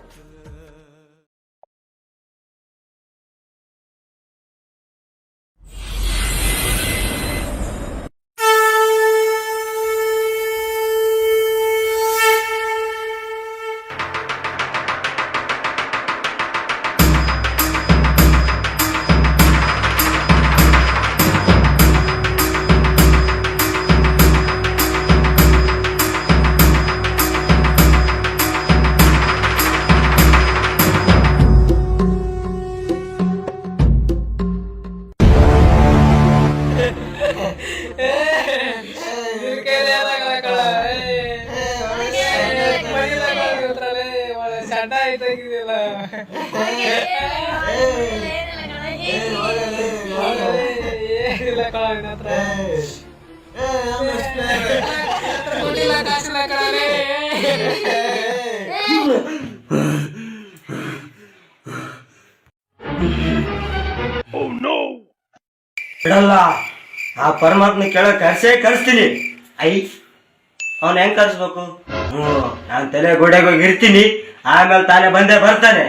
ಬಿಡಲ್ಲ ಆ ಪರಮಾತ್ಮ ಕೇಳಕ್ ಕರ್ಸ್ತೀನಿ ಐ ಅವನ್ ಹೆಂಗ್ ಕರ್ಸ್ಬೇಕು ನಾನ್ ತಲೆ ಗೋಡೆಗೆ ಹೋಗಿ ಇರ್ತೀನಿ ಆಮೇಲೆ ತಾನೇ ಬಂದೇ ಬರ್ತಾನೆ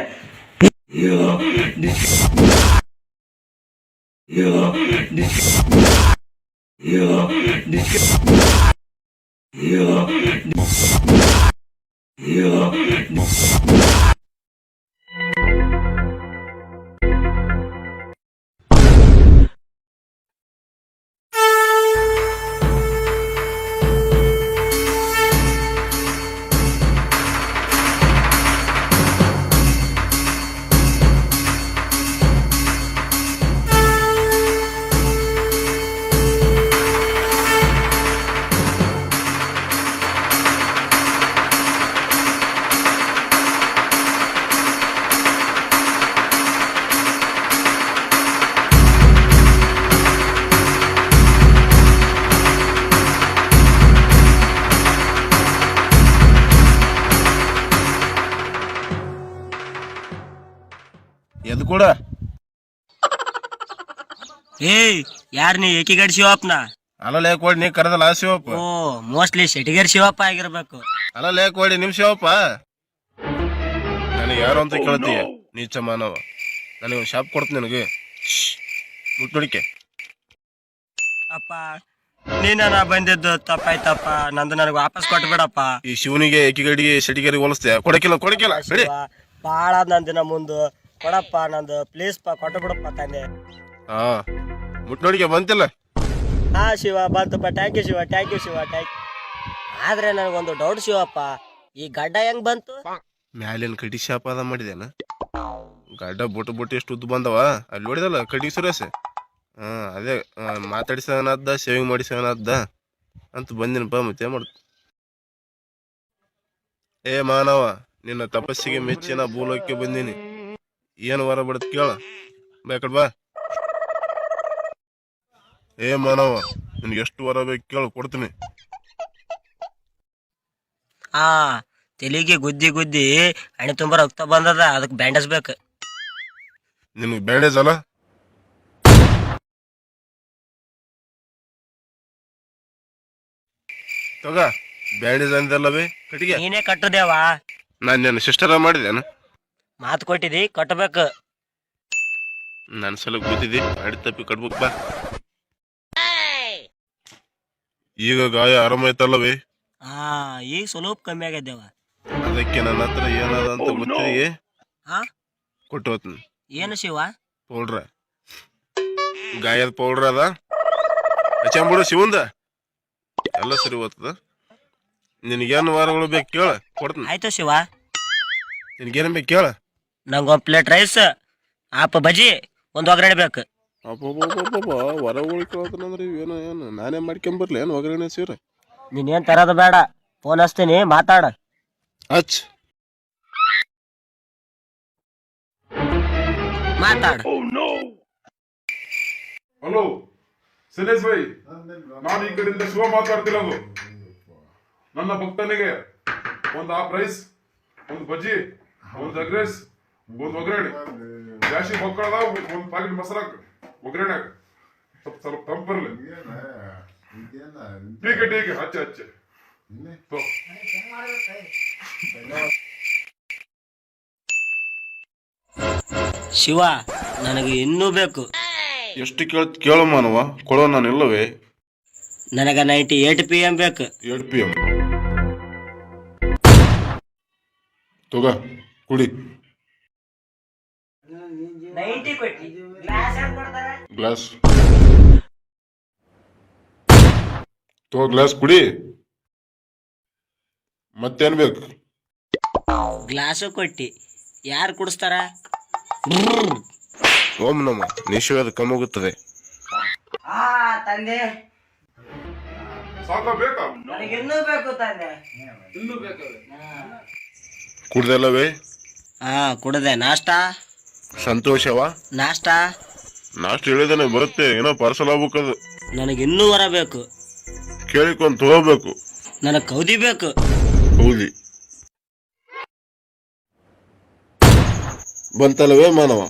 ಎದ್ ಕೂಡ ಏಯ್ ಯಾರ್ ನೀ ಏಕಿ ಗಡ್ಸಿವಪ್ನ ಅಲ್ಲ ಕೋಡಿ ನೀ ಕರೆದಲ್ಲ ಶಿವಪ್ಪ. ಓ ಮೋಸ್ಟ್ಲಿ ಶೆಟಿಗೇರ್ ಶಿವಪ್ಪ ಆಗಿರ್ಬೇಕು. ಅಲ್ಲ ಕೋಡಿ ನಿಮ್ ಶಿವಪ್ಪ. ನನಗೆ ಯಾರು ಅಂತ ಕೇಳ್ತೀಯ ನೀಚ ಮಾನವ. ನನಗೆ ಒಂದು ಶಾಪ್ ಕೊಡ್ತೀನಿ ನನಗೆ. ಮುಟ್ಟುಡಿಕೆ ಅಪ್ಪ ನೀನ ಬಂದಿದ್ದು ತಪ್ಪಾಯ್ತಪ್ಪ, ನಂದು ನನಗೆ ವಾಪಸ್ ಕೊಟ್ಟು ಬಿಡಪ್ಪ. ಈ ಶಿವನಿಗೆ ಏಕಿಗಡಿಗೆ ಶೆಟಿಗರಿಗೆ ಹೋಲಿಸ್ತೆ. ಕೊಡಕಿಲ್ಲ ಸರಿ. ಬಾಳ ನಂದಿನ ಮುಂದು ಕೊಡಪ್ಪ, ನಂದು ಪ್ಲೀಸ್ ಪಾ ಕೊಟ್ಟು ಬಿಡಪ್ಪ ತಂದೆ. ಹಾ ಮುಟ್ಟುಡಿಕೆ ಬಂತಿಲ್ಲ. ಹಾ ಶಿವ ಬಂತಪ್ಪ, thank you Shiva, thank you Shiva, thank you. ಆದ್ರೆ ನನಗೊಂದು ಡೌಟ್ ಶಿವಪ್ಪ, ಈ ಗಡ್ಡ ಹೆಂಗ್ ಬಂತು? ಮ್ಯಾಲಿನ ಕಡಿ ಶಾಪ್ ಅದ ಮಾಡಿದೇನ? ಗಡ್ಡ ಬೊಟ್ಟು ಎಷ್ಟು ಉದ್ದು ಬಂದವ ಅಲ್ಲಿ ನೋಡಿದಲ್ಲ ಕಡಿ ಸುರೇಶ. ಹಾ ಅದೇ ಮಾತಾಡಿಸವನದ್ದ ಸೇವಿಂಗ್ ಮಾಡಿಸವನದ್ದ ಅಂತ ಬಂದಿನಪ್ಪ. ಮತ್ತೆ ಮಾಡ್ತ ಏ ಮಾನವ, ನಿನ್ನ ತಪಸ್ಸಿಗೆ ಮೆಚ್ಚಿನ ಭೂಲೋಕಕ್ಕೆ ಬಂದೀನಿ. ಏನು ವರ ಬಿಡತ್ ಕೇಳ ಬೇಕಡ್ ಬಾ. ಏ ಮಾನವ, ನಿನ್ಗೆ ಎಷ್ಟು ವರ ಬೇಕು ಕೇಳು, ಕೊಡ್ತೀನಿ. ಆ ತೆಲಿಗೆ ಗುದ್ದಿ ಹಣೆ ತುಂಬ ರಕ್ತ ಬಂದದ, ಅದಕ್ಕೆ ಬ್ಯಾಂಡೇಜ್ ಬೇಕು. ನಿನ್ಗೆ ಬ್ಯಾಂಡೇಜ್ ಅಲ್ಲ? ತಗ ಬ್ಯಾಂಡೇಜ್ ಅಂದಲ್ಲವೇ ಕಟ್ಟಿಗೆ. ನೀನೇ ಕಟ್ಟುದೇವಾ? ನಾನು ನನ್ನ ಸಿಸ್ಟರ ಮಾಡಿದೇನ? ಮಾತು ಕೊಟ್ಟಿದಿ, ಕಟ್ಟಬೇಕು. ನನ್ನ ಸಲ ಗೊತ್ತಿದ್ದಿ ಅಡಿ ತಪ್ಪಿ ಕಟ್ಬೇಕು ಬಾ. ಈಗ ಗಾಯ ಆರಾಮಾಯ್ತಲ್ಲವೇ? ಈಗ ಸ್ವಲ್ಪ ಕಮ್ಮಿ ಆಗ್ಯದೇವ. ಅದಕ್ಕೆ ನನ್ನ ಹತ್ರ ಏನದ ಅಂತ ಗೊತ್ತಿದೆಯೇ? ಹಾ ಕೊಟ್ಟು ಹೋಗ್ತೀನಿ. ಏನು ಶಿವ? ಪೌಡ್ರ, ಗಾಯದ ಪೌಡ್ರ ಅದ ಹಚ್ಚಂಬಿಡು ಶಿವಂದ, ಎಲ್ಲ ಸರಿ ಹೋಗ್ತದ. ನಿನಗೇನು ವಾರಗಳು ಬೇಕು ಕೇಳ, ಕೊಡ್ತೀನಿ. ಆಯ್ತು ಶಿವ. ನಿನಗೇನು ಬೇಕು ಕೇಳ. ನಂಗೊಂದು ಪ್ಲೇಟ್ ರೈಸ್, ಆಪ ಬಜಿ, ಒಂದು ಒಗ್ಗರಣೆ ಬೇಕು. ಹೊರಗಳು ಕೇಳ್ತಾನಂದ್ರೆ ಏನು ನಾನೇ ಮಾಡ್ಕೊಂಬರ್ಲಿ ಏನು ಒಗ್ಗರಣೆ ಸೀರೆ? ನೀನೇನ್ ತರೋದು ಬೇಡ, ಫೋನ್ ಹಚ್ತೀನಿ, ಮಾತಾಡ. ಹಚ್ ಮಾತಾಡ. ಹಲೋ ಸುರೇಶ್ ಭಾಯಿ, ನಾನು ಈ ಕಡೆಯಿಂದ ಶಿವ ಮಾತಾಡ್ತಿರೋದು. ನನ್ನ ಭಕ್ತನಿಗೆ ಒಂದು ಹಾಫ್ ರೈಸ್, ಒಂದು ಬಜ್ಜಿ, ಒಂದು ಎಗ್ ರೈಸ್, ಒಂದು ಒಗ್ಗರಣೆ, ಜಾಸ್ತಿ ಮಕ್ಕಳದ ಒಂದು ಪ್ಯಾಕೆಟ್ ಮಸಾಲ ಒಗ್ಗರಣೆ ಸ್ವಲ್ಪ ತಂಪರ್ಲಿ. ಟೀಕೆ ಹಚ್ಚೆ ಶಿವ, ನನಗೆ ಇನ್ನೂ ಬೇಕು. ಎಷ್ಟು ಕೇಳು ಮಾನವ, ಕೊಡೋ ನಾನು ಇಲ್ಲವೇ? ನನಗ 98 PM ಬೇಕು. 8 PM ತಗ ಕುಡಿ. ಗ್ಲಾಸ್ ತಗೋ, ಗ್ಲಾಸ್ ಕುಡಿ. ಮತ್ತೇನ್ ಬೇಕು? ಗ್ಲಾಸು ಕೊಟ್ಟಿ, ಯಾರು ಕುಡಿಸ್ತಾರ? ಓಂ ನಮ ನಿಶ್ವದ ಕಮ್ಮೋಗುತ್ತದೆ. ತಂದೆ ಸಾಕ ಬೇಕಾ? ನನಗೆ ಇನ್ನೂ ಬೇಕು ತಂದೆ. ಕುಡ್ದಲ್ಲವೇ? ಕುಡದೆ. ನಾಷ್ಟಾ? ಸಂತೋಷವಾ? ನಾಷ್ಟಾ ಹೇಳಿದಾನೆ ಬರುತ್ತೆ, ಏನೋ ಪಾರ್ಸಲ್ ಆಗ್ಬೇಕದು. ನನಗೆ ಇನ್ನೂ ವರ ಬೇಕು. ಕೇಳಿಕೊಂಡು ತಗೋಬೇಕು. ನನಗೆ ಕೌದಿ ಬೇಕು. ಹೌದಿ ಬಂತಲ್ಲವೇ ಮಾನವ?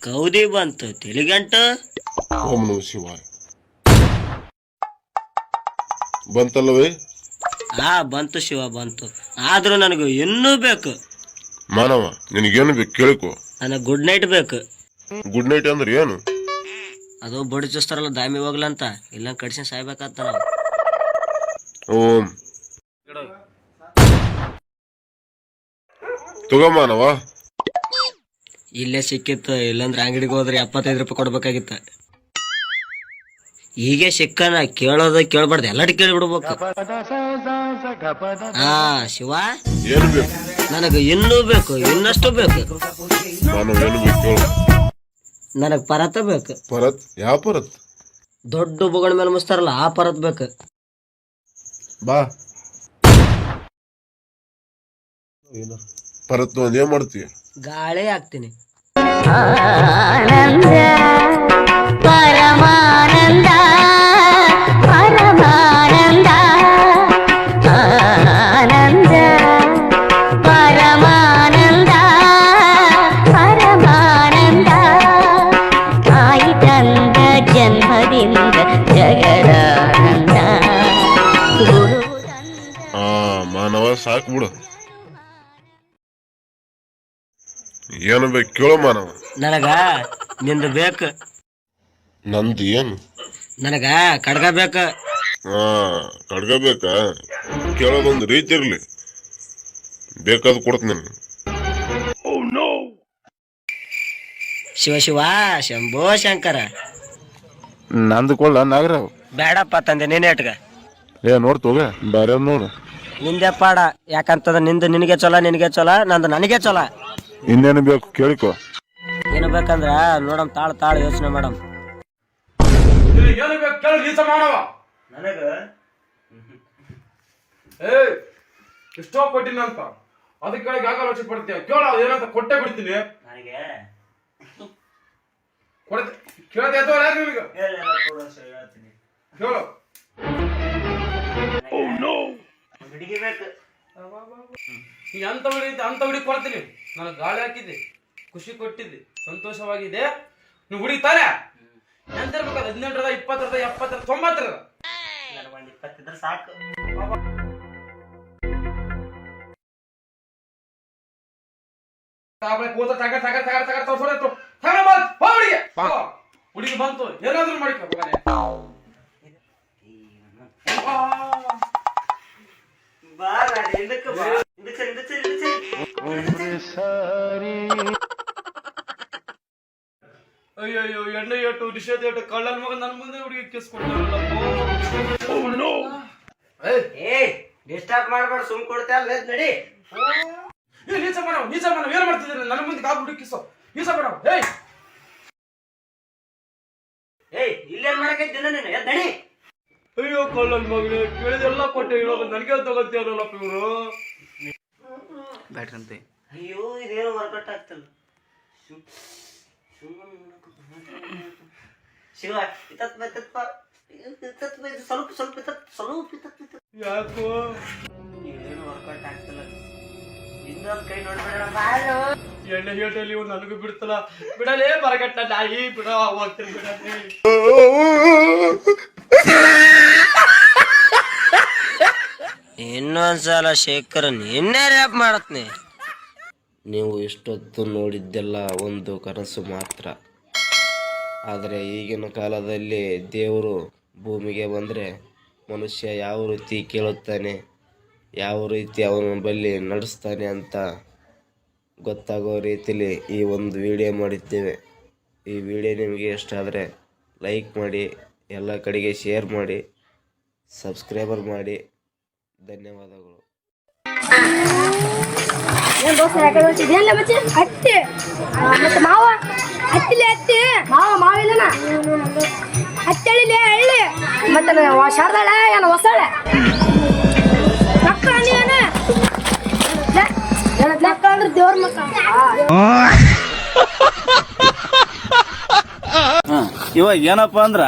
ಕೌದಿ ಬಂತು, ತಿಳಿಗಂಟು. ಓಂ ನಮ ಶಿವಾಯ ಬಂತಲ್ಲವೇ? ಬಂತು ಶಿವ, ಬಂತು. ಆದ್ರೂ ನನಗೆ ಇನ್ನೂ ಬೇಕು. ಮಾನವ ನಿನಗೇನು ಬೇಕು ಕೇಳಿಕೊ. ನನಗೆ ಗುಡ್ ನೈಟ್ ಬೇಕು. ಗುಡ್ ನೈಟ್ ಅಂದ್ರೆ ಏನು? ಅದು ಬಡಿ ಚೂಸ್ತಾರಲ್ಲ ದಾಮಿ ಹೋಗ್ಲಂತ, ಇಲ್ಲ ಕಡಿಸಿ ಸಾಯ್ಬೇಕಂತ ನಾವು. ಓಂ ತಗೋ ಮಾನವ. ಇಲ್ಲೇ ಸಿಕ್ಕಿತ್ತು, ಇಲ್ಲಂದ್ರೆ ಅಂಗಡಿಗೆ ಹೋದ್ರೆ 75 ರೂಪಾಯಿ ಕೊಡ್ಬೇಕಾಗಿತ್ತ. ಹೀಗೆ ಸಿಕ್ಕನ ಕೇಳೋದ ಕೇಳ್ಬಾರ್ದು, ಎಲ್ಲಾಟಿ ಕೇಳಿಬಿಡ್ಬೇಕು. ಶಿವ, ಏನು ಬೇಕು? ನನಗೆ ಇನ್ನೂ ಬೇಕು, ಇನ್ನಷ್ಟು ಬೇಕು. ಮಾನವ ಏನು ಬೇಕು? ನನಗೆ ಪರತ ಬೇಕು. ಪರತ್? ಯಾವ ಪರತ್? ದೊಡ್ಡ ಬುಗಣ ಮೇಲೆ ಮುಸ್ತಾರಲ್ಲ, ಆ ಪರತ್ ಬೇಕು. ಬಾ ಪರತ್ ಏನ್ ಮಾಡ್ತೀವಿ? ಗಾಳಿ ಹಾಕ್ತೀನಿ. ಆನಂದ ಪರಮಾನಂದ ಪರಮಾನಂದ ಆನಂದ ಪರಮಾನಂದ ಪರಮಾನಂದ ಆಯಿತಂದ ಜನ್ಮದಿಂದ ಜಗದ ಸಾಕು ಬಿಡು. ಏನು ಬೇಕು ಕೇಳಮ್ಮ ನಾವು. ನನಗ ನಿಂದು ಬೇಕು. ನಂದು ಏನು? ನನಗ ಕಡ್ಗ ಬೇಕ. ಕಡ್ಗ ಬೇಕಾ? ಕೇಳೋದೊಂದು ರೀತಿ ಇರ್ಲಿ, ಬೇಕಾದ್ ಕೊಡ್ತೀನಿ. ಶಿವ ಶಿವ ಶಂಭೋ ಶಂಕರ. ನಂದು ಕೊಳ್ಳ ನಾಗರಾವ್. ಬೇಡಪ್ಪ ತಂದೆ ನೀನೇ ಇಟ್ಕ. ನೋಡ್ತೋಗ ಬೇರೆ ನೋಡು. ನಿಂದೆ ಪಾಡ, ಯಾಕಂತಂದ್ರೆ ನಿಂದು ನಿನಗೆ ಚೊಲ, ನಿನಗೆ ಚೊಲ, ನಂದು ನನಗೆ ಚೊಲ. ಇನ್ನೇನು ಬೇಕು ಕೇಳಿಕೊ. ಏನು ಬೇಕಂದ್ರ ನೋಡಮ್, ತಾಳ ಯೋಚನೆ ಮಾಡಮ್. ಏನು ಬೇಕು ಕೇಳಿ ನೀಸ ಮಾಡವ. ನನಗ ಎಷ್ಟೋ ಕೊಟ್ಟಿನಂತ ಅದಕ್ಕೆ ಯಾಕೆ ಆಲೋಚನೆ ಪಡ್ತೀಯ? ಕೇಳ ಏನಂತ ಕೊಟ್ಟೆ ಬಿಡ್ತೀನಿ. ನನಗೆ ಕೇಳದೆ ಅಥವಾ ನಿನಗೆ ಕೇಳು. ಹುಡುಗಿ ಬೇಕು. ನೀ ಅಂತ ಹುಡುಗಿ ಕೊಡ್ತೀನಿ. ನನಗೆ ಗಾಳಿ ಹಾಕಿದ್ದೆ, ಖುಷಿ ಕೊಟ್ಟಿದ್ದೆ, ಸಂತೋಷವಾಗಿದೆ. ನೀವು ಹುಡುಗಿ ತಾನೆ ಎಂತ ಇರ್ಬೇಕಾದ? 18ರದ 20ರದ 70ರದ 90ರದ? ನನಗೊಂದು 20 ಇದ್ರೆ ಸಾಕು. ಹುಡುಗಿ ಬಂತು, ಏನಾದ್ರೂ ಮಾಡಿಕೊ. ಅಯ್ಯಯ್ಯೋ, ಎಣ್ಣೆ ಏಟು ನಿಷೇಧ ಏಟು ಕಳ್ಳನ ಮಗ ನನ್ನ ಮುಂದೆ ಹುಡುಗಿ ಕಿಸ್ ಕೊಡ್ತಾರಲ್ಲ. ಡಿಸ್ಟರ್ಬ್ ಮಾಡ್ಬೇಡ, ಸುಮ್ ಕೊಡ್ತಾ ಇಲ್ಲ ನಡಿ. ನೀಚ ಮಾಡವ್ ಏನ್ ಮಾಡ್ತಿದ್ದೀರಿ? ನನ್ನ ಮುಂದೆ ಕಾಲ್ ಹುಡುಗಿ ಕಿಸ್ಸೋ ನೀಚ ಮಾಡವ್. ಇಲ್ಲೇನ್ ಮಾಡಕೈತಿಲ್ಲ ನೀನು? ನಡಿ. ಅಯ್ಯೋ ಕಳ್ಳನ ಮಗನೇ, ಕೇಳಿದೆಲ್ಲ ಕೊಟ್ಟೆ, ಇವಾಗ ನನಗೆ ತಗೋತೀರಲ್ಲಪ್ಪ ಇವರು. ಬ್ಯಾಟ್ರಂತೆ. ಅಯ್ಯೋ ಇದೇನು ವರ್ಕೌಟ್ ಆಗ್ತಿಲ್ಲ. ಶಿವ ಸ್ವಲ್ಪ ಯಾಕೋ ಏನು ವರ್ಕೌಟ್ ಆಗ್ತಿಲ್ಲ. ಇನ್ನೊಂದ್ ಕೈ ನೋಡ್ಬೇಡ. ಎಣ್ಣೆ ಹೇಟಲ್ಲಿ ಇವ್ ನನಗೂ ಬಿಡ್ತಲ್ಲ. ಬಿಡಲೇ ಬರಗಟ್ಟ ನಾಯಿ, ಬಿಡ ಹೋಗ್ತೀನಿ ಬಿಡಲಿ. ಇನ್ನೊಂದ್ಸಲ ಶೇಖರ್ ನಿನ್ನೆ ರ್ಯಾಪ್ ಮಾಡತ್ನಿ. ನೀವು ಇಷ್ಟೊತ್ತು ನೋಡಿದ್ದೆಲ್ಲ ಒಂದು ಕನಸು ಮಾತ್ರ. ಆದರೆ ಈಗಿನ ಕಾಲದಲ್ಲಿ ದೇವರು ಭೂಮಿಗೆ ಬಂದರೆ ಮನುಷ್ಯ ಯಾವ ರೀತಿ ಕೇಳುತ್ತಾನೆ, ಯಾವ ರೀತಿ ಅವನ ಬಳಿ ನಡೆಸ್ತಾನೆ ಅಂತ ಗೊತ್ತಾಗೋ ರೀತಿಯಲ್ಲಿ ಈ ಒಂದು ವಿಡಿಯೋ ಮಾಡಿದ್ದೇವೆ. ಈ ವಿಡಿಯೋ ನಿಮಗೆ ಇಷ್ಟ ಆದರೆ ಲೈಕ್ ಮಾಡಿ, ಎಲ್ಲ ಕಡೆಗೆ ಶೇರ್ ಮಾಡಿ, ಸಬ್ಸ್ಕ್ರೈಬರ್ ಮಾಡಿ. ಧನ್ಯವಾದಗಳು. ಅತ್ತೆ ಮತ್ತೆ ಮಾವ ಅತ್ತಿಲೆ ಅತ್ತಿ ಮಾವ ಮಾವಿಲ್ಲನ ಅತ್ತಳಿಲೆ ಹಳ್ಳಿ ಮತ್ತೆ ಶಾರದಾಳ ಏನು ಹೊಸಳೆ ಮಕ್ಕಳ ನೀವೇನ ಮಕ್ಕಳ ಅಂದ್ರೆ ದೇವ್ರ ಮಕ್ಕಳ. ಇವಾಗ ಏನಪ್ಪಾ ಅಂದ್ರ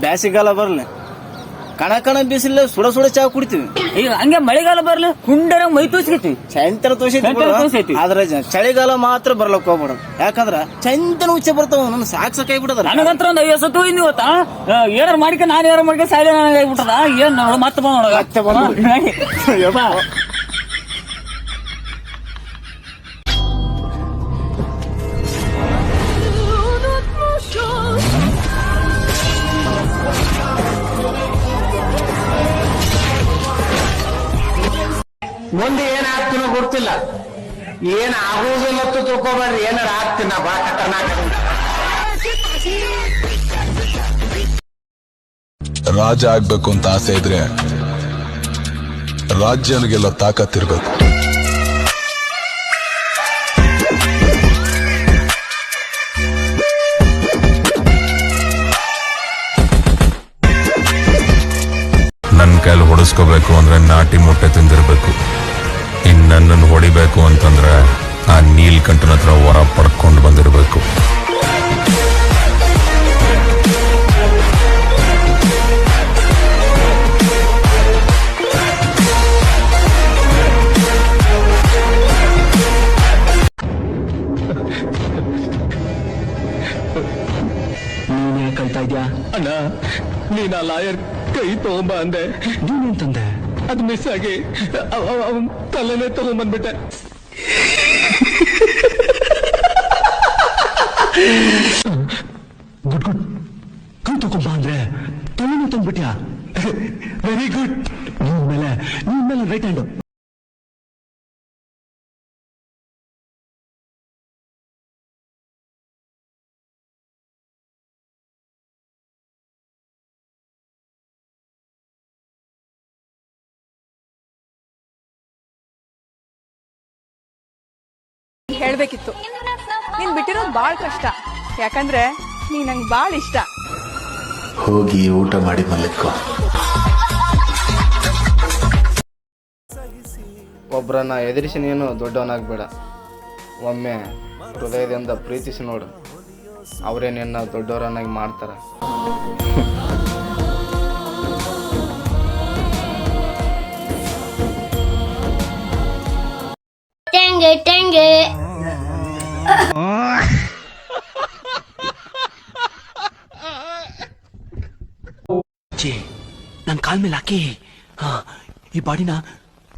ಬ್ಯಾಸಿಗಾಲ ಬರ್ಲಿ, ಕಣ ಬಿಸಿಲ ಸುಡ ಚಾ ಕುಡಿತೀವಿ. ಈಗ ಹಂಗೆ ಮಳೆಗಾಲ ಬರ್ಲಿ ಕುಂಡರ ಮೈ ತೋರಿಸ್ಕೈತಿ, ಚಂತರ ತೋರಿಸೈತಿ. ಆದ್ರೆ ಚಳಿಗಾಲ ಮಾತ್ರ ಬರ್ಲಕ್ ಹೋಗ್ಬಿಡ, ಯಾಕಂದ್ರ ಚಂತನ ಉಚ್ಚ ಬರ್ತಾವ. ನನ್ ಸಾಕೈ ಬಿಡದ. ನನಗಂತ್ರ ಒಂದು 50 ಸತ್ತು ಹೋಯ್ತು ಇವತ್ತ. ಏನಾರು ಮಾಡಿಕ ನಾನು ಏನಾರು ಮಾಡಿಕ ಸಾಯ್ಲೆ ನನಗೆ ಆಗ್ಬಿಟ್ಟದ. ಏನ್ ನೋಡ ಮತ್ತೆ ಮುಂದೆ ಏನಾಗ್ತೀನೋ ಗೊತ್ತಿಲ್ಲ, ಏನ್ ಆಗುವುದಿಲ್ಲ ತಿಳ್ಕೊಬೇಡ್ರಿ. ಏನಾರ ಆಗ್ತೀನ ಬಾ ಖತರ್ನಾಕ್. ರಾಜ ಆಗ್ಬೇಕು ಅಂತ ಆಸೆ ಇದ್ರೆ ರಾಜ್ಯನಿಗೆಲ್ಲ ತಾಕತ್ತಿರ್ಬೇಕು. ನನ್ನ ಕೈಲಿ ಹೊಡೆಸ್ಕೋಬೇಕು ಅಂದ್ರೆ ನಾಟಿ ಮೊಟ್ಟೆ ತಿಂದಿರ್ಬೇಕು. ಇನ್ನು ನನ್ನನ್ನು ಹೊಡಿಬೇಕು ಅಂತಂದ್ರೆ ಆ ನೀಲ್ಕಂಠನ ಹತ್ರ ವರ ಪಡ್ಕೊಂಡು ಬಂದಿರಬೇಕು. ನೀನ್ ಯಾಕೆ ಕಳ್ತಾ ಇದ್ಯಾ? ಅಣ್ಣ, ನೀನ್ ಆ ಲಾಯರ್ ಕೈ ತಗೊಂಬ ಅಂದೆ, ನೀನೇನ್ ತಂದೆ? ಅದು ಮಿಸ್ ಆಗಿ ಅವನ್ ತಲೆನೇ ತಗೊಂಡ್ಬಂದ್ಬಿಟ್ಟೆ. ಗುಡ್ ಗುಡ್ ಕೈ ತಗೊಂಬ ಅಂದ್ರೆ ತಲೆನೇ ತಂದ್ಬಿಟ್ಯಾ? Very good. ನಿನ್ ಮೇಲೆ ರೈಟ್ ಹ್ಯಾಂಡ್. ಹೇಳ್ಬೇಕಿತ್ತು, ನೀನ್ ಬಿಟ್ಟಿರೋದು ಬಾಳ್ ಕಷ್ಟ, ಯಾಕಂದ್ರೆ ನೀ ನಂಗೆ ಬಾಳ್ ಇಷ್ಟ. ಹೋಗಿ ಊಟ ಮಾಡಿ ಮಲ್ಲಿಕೋ. ಒಬ್ಬರನ್ನ ಎದುರಿಸಿ ನೀನು ದೊಡ್ಡವನಾಗಬೇಡ. ಒಮ್ಮೆ ಹೃದಯದಿಂದ ಪ್ರೀತಿಸಿ ನೋಡು, ಅವರೇ ನಿನ್ನ ದೊಡ್ಡವರನ್ನಾಗಿ ಮಾಡ್ತಾರೆ. ನನ್ ಕಾಲ್ ಮೇಲೆ ಹಾಕಿ ಈ ಬಾಡಿನ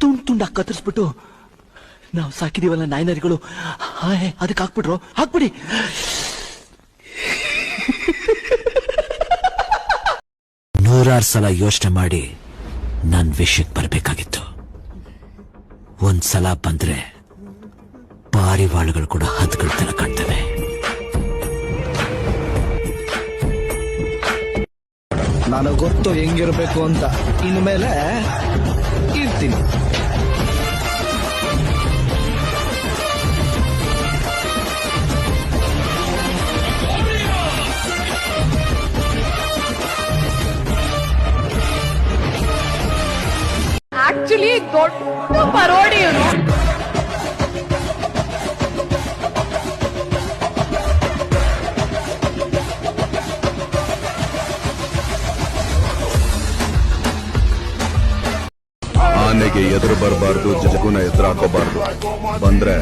ತುಂಡಾಗಿ ಕತ್ತರಿಸ್ಬಿಟ್ಟು ನಾವು ಸಾಕಿದೀವಲ್ಲ ನಾಯಿನರಿಗಳು, ಅದಕ್ಕೆ ಹಾಕ್ಬಿಟ್ರು. ಹಾಕ್ಬಿಡಿ. ನೂರಾರು ಸಲ ಯೋಚನೆ ಮಾಡಿ ನನ್ ವಿಷಯಕ್ಕೆ ಬರ್ಬೇಕಾಗಿತ್ತು. ಒಂದ್ಸಲ ಬಂದ್ರೆ ಪಾರಿವಾಳಗಳು ಕೂಡ ಹದ್ಗಳ ತರ ಕಾಣ್ತವೆ. ನನಗೆ ಗೊತ್ತು ಹೆಂಗಿರ್ಬೇಕು ಅಂತ. ಇನ್ಮೇಲೆ ಇರ್ತೀನಿ. ಆಕ್ಚುಲಿ ದೊಡ್ಡ ಪರೋಡಿ ಇವನು. ಆನೆಗೆ ಎದುರು ಬರಬಾರ್ದು, ಜಗುನ ಎದುರು ಹಾಕೋಬಾರ್ದು. ಬಂದ್ರೆ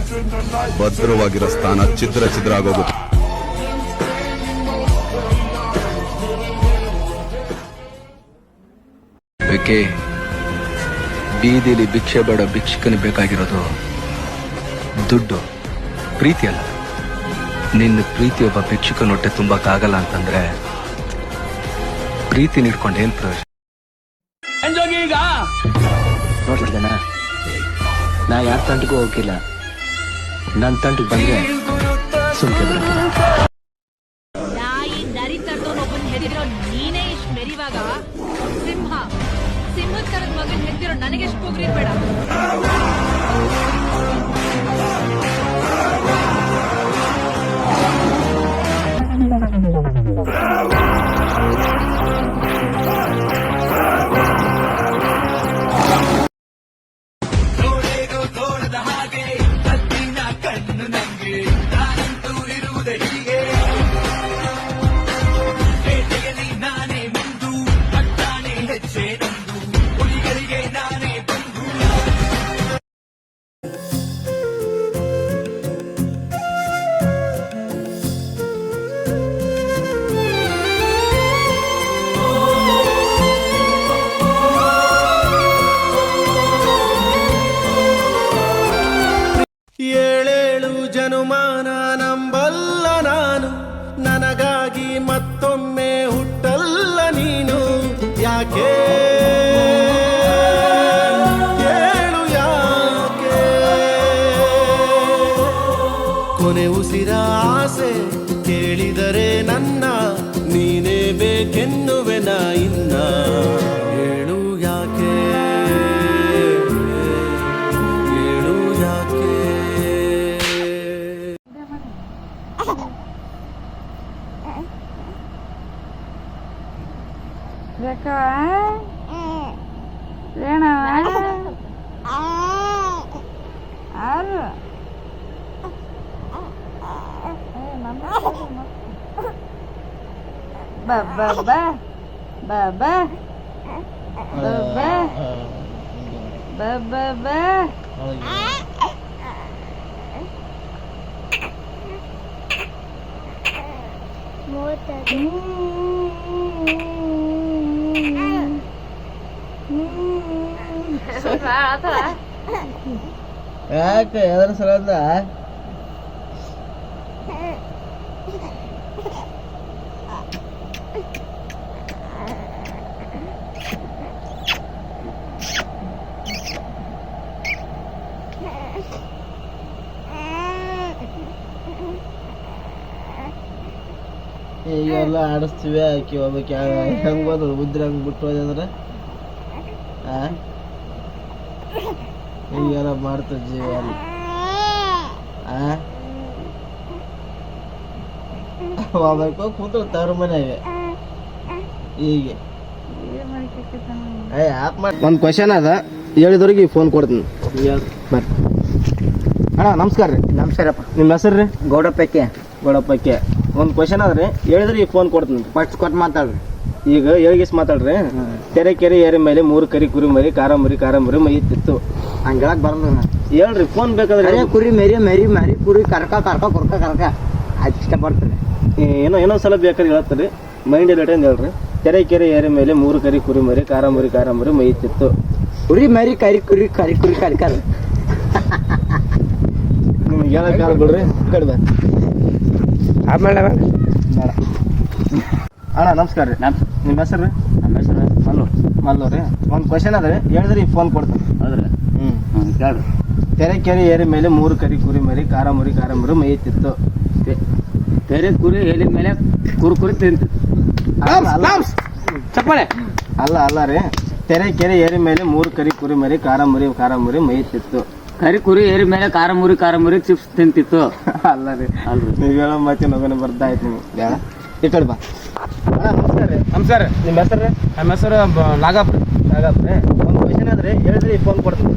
ಭದ್ರವಾಗಿರೋ ಸ್ಥಾನ ಛಿದ್ರ ಆಗೋಗುತ್ತೆ. ಬೇಕೆ ಬೀದಿಲಿ ಭಿಕ್ಷೆ ಬೇಡ ಭಿಕ್ಷಕನ ಬೇಕಾಗಿರೋದು ದುಡ್ಡು, ಪ್ರೀತಿ ಅಲ್ಲ. ನಿನ್ನ ಪ್ರೀತಿ ಒಬ್ಬ ಭಿಕ್ಷುಕನ ಹೊಟ್ಟೆ ತುಂಬಕ್ಕಾಗಲ್ಲ ಅಂತಂದ್ರೆ ಪ್ರೀತಿ ನೀಡ್ಕೊಂಡು ಏನ್ ಪ್ರಯೋಜನ? ನೋಡ್ಲಿದ್ದಾನ, ನಾ ಯಾರ ತಂಟಿಗೂ ಹೋಗಿಲ್ಲ. ನನ್ನ ತಂಟಿಗೆ ಬಂದ್ರೆ ಸುಮ್ಕೆ ಬರಕ್ಕೆ. ನರಿ ತರ್ದವನೊಬ್ಬನ್ ಹೆದಿರೋ ನೀನೇ ಇಷ್ಟು ಮೆರಿವಾಗ, ಸಿಂಹದ ತರದ ಮಗನ್ ಹೆದಿರೋ ನನಗೆಷ್ಟು ಹೋಗ್ರಿರ್ಬೇಡ. ಜನುಮಾನ ನಂಬಲ್ಲ ನಾನು, ನನಗಾಗಿ ಮತ್ತೊಮ್ಮೆ ಹುಟ್ಟಲ್ಲ ನೀನು. ಯಾಕೆ ಕೇಳು ಯಾಕೆ? ಕೊನೆ ಉಸಿರ ಆಸೆ ಕೇಳಿದರೆ ನನ್ನ ನೀನೇ ಬೇಕೆನ್ನುವೆನ ಇನ್ನ. ಹೇಳು ಯಾಕೆ, ಹೇಳು ಯಾಕೆ? ಯಾಕೆ ಎದ್ರ ಸಲದ ಈಗೆಲ್ಲ ಆಡಿಸ್ತೀವಿ ಆಕಿ ಹೋಗ್ಬೇಕು ಹೆಂಗೆ ಹೋದ್ರು ಬುದ್ಧಿ ಹಂಗೆ ಬಿಟ್ಟು ಹೋದಂದ್ರೆ ಈಗೆಲ್ಲ ಮಾಡ್ತಾರೆ ಜೀವ ಹೋಗ್ಬೇಕು ಕೂತ್ರು ತವ್ರ ಮನೆಗೆ ಹೀಗೆ ಒಂದು ಕ್ವಶನ್ ಅದ ಹೇಳಿದವ್ರಿಗೆ ಫೋನ್ ಕೊಡ್ತೀನಿ ಬರ್ರಿ ಅಣ್ಣ ನಮಸ್ಕಾರ ರೀ. ನಮಸ್ಕಾರಪ್ಪ. ನಿಮ್ಮ ಹೆಸರು ರೀ? ಗೌಡಪ್ಪಕ್ಕೆ. ಗೌಡಪ್ಪಕ್ಕೆ ಒಂದು ಕ್ವಶನ್ ಅದ ರೀ, ಹೇಳಿದ್ರೆ ಈಗ ಫೋನ್ ಕೊಡ್ತೀನಿ. ಫಸ್ಟ್ ಕೊಟ್ಟು ಮಾತಾಡ್ರಿ. ಈಗ ಹೇಳಿಗಿಸ್ ಮಾತಾಡ್ರಿ. ತೆರೆ ಕೆರೆ ಏರಿ ಮೇಲೆ 3 ಕರಿ ಕುರಿ ಮರಿ ಕಾರಂಬರಿ ಮೈತಿತ್ತು. ಹಂಗೆ ಹೇಳಕ್ ಬರಲ್ಲ. ಹೇಳ್ರಿ ಫೋನ್ ಬೇಕಾದ್ರೆ. ಕುರಿ ಮೇರಿ ಕುರಿ ಕರ್ಕ ಅಷ್ಟ ಬರ್ತದೆ. ಏನೋ ಸಲ ಬೇಕಾದ್ರೆ ಹೇಳ್ತಾರೆ ಮೈಂಡ್ ಲೇಟ್ ಅಂತ ಹೇಳ್ರಿ. ತೆರೆ ಕೆರೆ ಏರಿ ಮೇಲೆ 3 ಕರಿ ಕುರಿ ಮರಿ ಕಾರಂಬರಿ ಮೈತಿತ್ತು. ಕುರಿ ಮೇರಿ ಕುರಿ ನಿಮ್ಗೆ ಹೇಳಕ್ ಕಾಲ್ ಬಿಡ್ರಿ ಕಡೆ ಬಾ. ಆಮೇಲೆ ಅಣ್ಣ ನಮಸ್ಕಾರ ರೀ. ನಿಮ್ಮ ಹೆಸರು ರೀ? ನಮ್ಮ ಹೆಸರು ಮಲ್ಲು ರೀ. ಒಂದು ಕ್ವಶನ್ ಅದ ರೀ, ಹೇಳಿದ್ರೆ ಈಗ ಫೋನ್ ಕೊಡ್ತೀನಿ. ಹೌದ್ರಿ? ಕೇಳ್ರಿ. ತೆರೆ ಕೆರೆ ಏರಿ ಮೇಲೆ 3 ಕರಿ ಕುರಿ ಮರಿ ಕಾರಂಬರಿ ಮೈತಿತ್ತು. ತೆರೆ ಕುರಿ ಎಲಿ ಮೇಲೆ ಕುರಿ ತಿಂತಿತ್ತು. ಚಪ್ಪಾಳೆ ಅಲ್ಲ ರೀ. ತೆರೆ ಕೆರೆ ಏರಿ ಮೇಲೆ 3 ಕರಿ ಕುರಿ ಮರಿ ಕಾರಂಬರಿ ಮೈತಿತ್ತು. ಕರಿ ಕುರಿ ಏರಿ ಮೇಲೆ ಕಾರಂಬರಿ ಚಿಪ್ಸ್ ತಿಂತಿತ್ತು. ಅಲ್ಲ ರೀ. ನೀವು ಹೇಳೋ ಮಾತಿ ನಗನ ಬರ್ತಾ ಆಯ್ತು ನಿಮ್ಗೆ. ಬೇಡ ಈ ಕಡೆ ಬಾ. ನಮಸ್ಕಾರ ರೀ. ನಮಸ್ಕಾರ. ನಿಮ್ಮ ಹೆಸರು? ನಮ್ಮ ಹೆಸರು ನಾಗಪ್ಪ. ನಾಗಪ್ಪ. ಒಂದು ಕ್ವಶನ್ ಆದ್ರೆ ಹೇಳಿದ್ರೆ ಫೋನ್ ಕೊಡ್ತೀನಿ.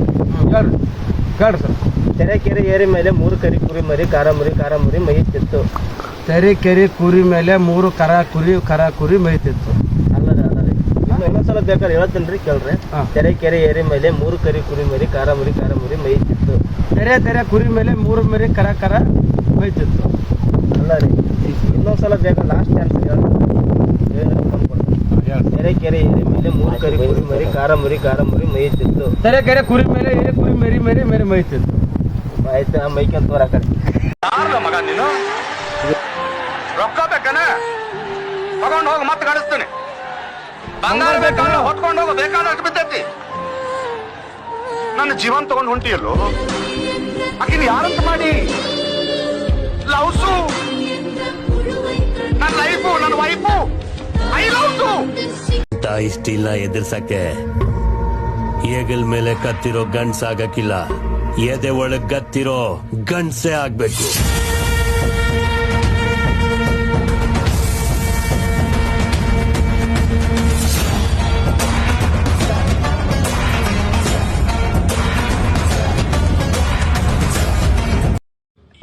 ಕೇಳ್ರಿ ಸರ್. ತೆರೆ ಕೆರೆ ಏರಿ ಮೇಲೆ 3 ಕರಿ ಕುರಿ ಮರಿ ಕಾರಂಬರಿ ಮೈತಿತ್ತು. ತೆರೆ ಕೆರೆ ಕುರಿ ಮೇಲೆ 3 ಕುರಿ ಮೇಯ್ತಿತ್ತು. ಅಲ್ಲ ರೀ. ಇನ್ನೊಂದ್ಸಲ ಬೇಕಾದ್ರೆ ಹೇಳ್ತೀನಿ ರೀ, ಕೇಳ್ರಿ. ತೆರೆ ಕೆರೆ ಏರಿ ಮೇಲೆ 3 ಕರಿ ಕುರಿ ಮರಿ ಕಾರಂಬರಿ ಮೈತಿತ್ತು. ತೆರೆ ಕುರಿ ಮೇಲೆ 3 ಮರಿ ಕರ ಮೇಯ್ತಿತ್ತು. ಅಲ್ಲ ರೀ, ಇನ್ನೊಂದ್ಸಲ ಬೇಕಾ ಲಾಸ್ಟ್ ಚಾನ್ಸ್ ಹೇಳಿದ್ರೆ ಫೋನ್ ಕೊಡ್ತೀನಿ. ತೆರೆ ಕೆರೆ ಏರಿ ಮೇಲೆ 3 ಕರಿ ಕುರಿ ಮರಿ ಕಾರಂಬರಿ ಮೈತಿತ್ತು. ತೆರೆ ಕೆರೆ ಕುರಿ ಮೇಲೆ ಕುರಿ ಮೇರಿ ಮೇಯ್ತಿತ್ತು. ಆಯ್ತು, ಆ ಮೈಕಂತ ತೋರ ಕಡೆ. ಮಗ ನೀನು ರೊಕ್ಕ ಬೇಕನ ತಗೊಂಡು ಹೋಗಿ ಮತ್ತೆ ಗಳಿಸ್ತೀನಿ. ಬಂಗಾರ ಬೇಕಾದ್ರೆ ಹೊತ್ಕೊಂಡು ಹೋಗೋ ಬೇಕಾದಷ್ಟು ಬಿದ್ದೈತಿ. ನನ್ನ ಜೀವನ್ ತಗೊಂಡು ಹೊಂಟಿಯಲ್ಲೋ ಆಕಿನ ಯಾರಂತ ಮಾಡಿ ಲವ್ಸು ನನ್ನ ಲೈಫು ನನ್ನ ವೈಫು ಐ ಲವ್ಸು. ಇಷ್ಟಿಲ್ಲ ಎದುರ್ಸಕ್ಕೆ ಏಗಲ್ ಮೇಲೆ ಕತ್ತಿರೋ ಗಂಡ್ಸಾಗಕ್ಕಿಲ್ಲ, ಎದೆ ಒಳಗ್ ಗತ್ತಿರೋ ಗಂಡ್ಸೇ ಆಗ್ಬೇಕು.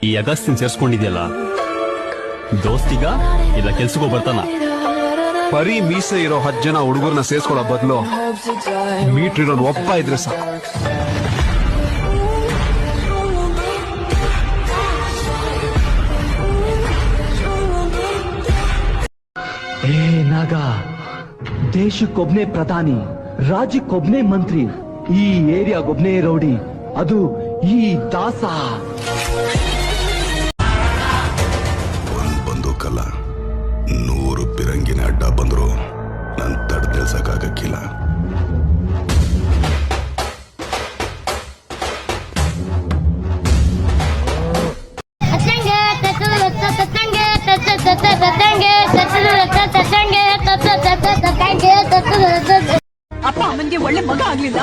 ಈ ಅಗಸ್ತಿನ್ ಸೇರ್ಸ್ಕೊಂಡಿದ್ಯಲ್ಲ, ದೋಸ್ತಿಗ ಇಲ್ಲ ಕೆಲ್ಸಕ್ಕೂ ಬರ್ತಾನ? ಬರೀ ಮೀಸೆ ಇರೋ 10 ಜನ ಹುಡುಗರನ್ನ ಸೇರ್ಸ್ಕೊಳ್ಳೋ ಬದಲು ಮೀಟರ್ ಇರೋನ್ ಒಬ್ಬ ಇದ್ರೆ ಸಾಕು. ನಾಗ, ದೇಶಕ್ಕೊಬ್ನೇ ಪ್ರಧಾನಿ, ರಾಜ್ಯಕ್ಕೊಬ್ನೇ ಮಂತ್ರಿ, ಈ ಏರಿಯಾಗೊಬ್ನೇ ರೌಡಿ, ಅದು ಈ ದಾಸ. ಒಂದ್ ಬಂದೂಕಲ್ಲ, 100 ಪಿರಂಗಿನ ಅಡ್ಡ ಬಂದ್ರು ನನ್ ತಡೆದಿಲ್ಸಕ್ಕಾಗಕ್ಕಿಲ್ಲ. ಅಪ್ಪ ಅಮ್ಮನ್ಗೆ ಒಳ್ಳೆ ಮಗ ಆಗ್ಲಿಲ್ಲ,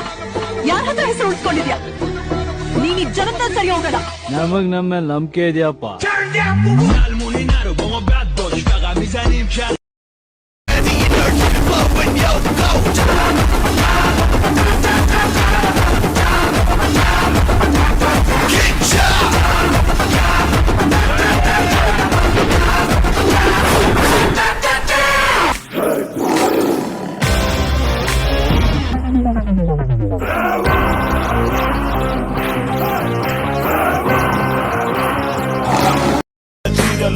ಯಾರ ಹತ್ರ ಹೆಸರು ಉಳಿಸ್ಕೊಂಡಿದ್ಯಾ? ನೀನ್ ಈ ಜನತ ಸರಿ ಹೋಗಲ್ಲ. ನಮಗ್ ನಮ್ಮ ಮೇಲೆ ನಂಬಿಕೆ ಇದೆಯಪ್ಪ.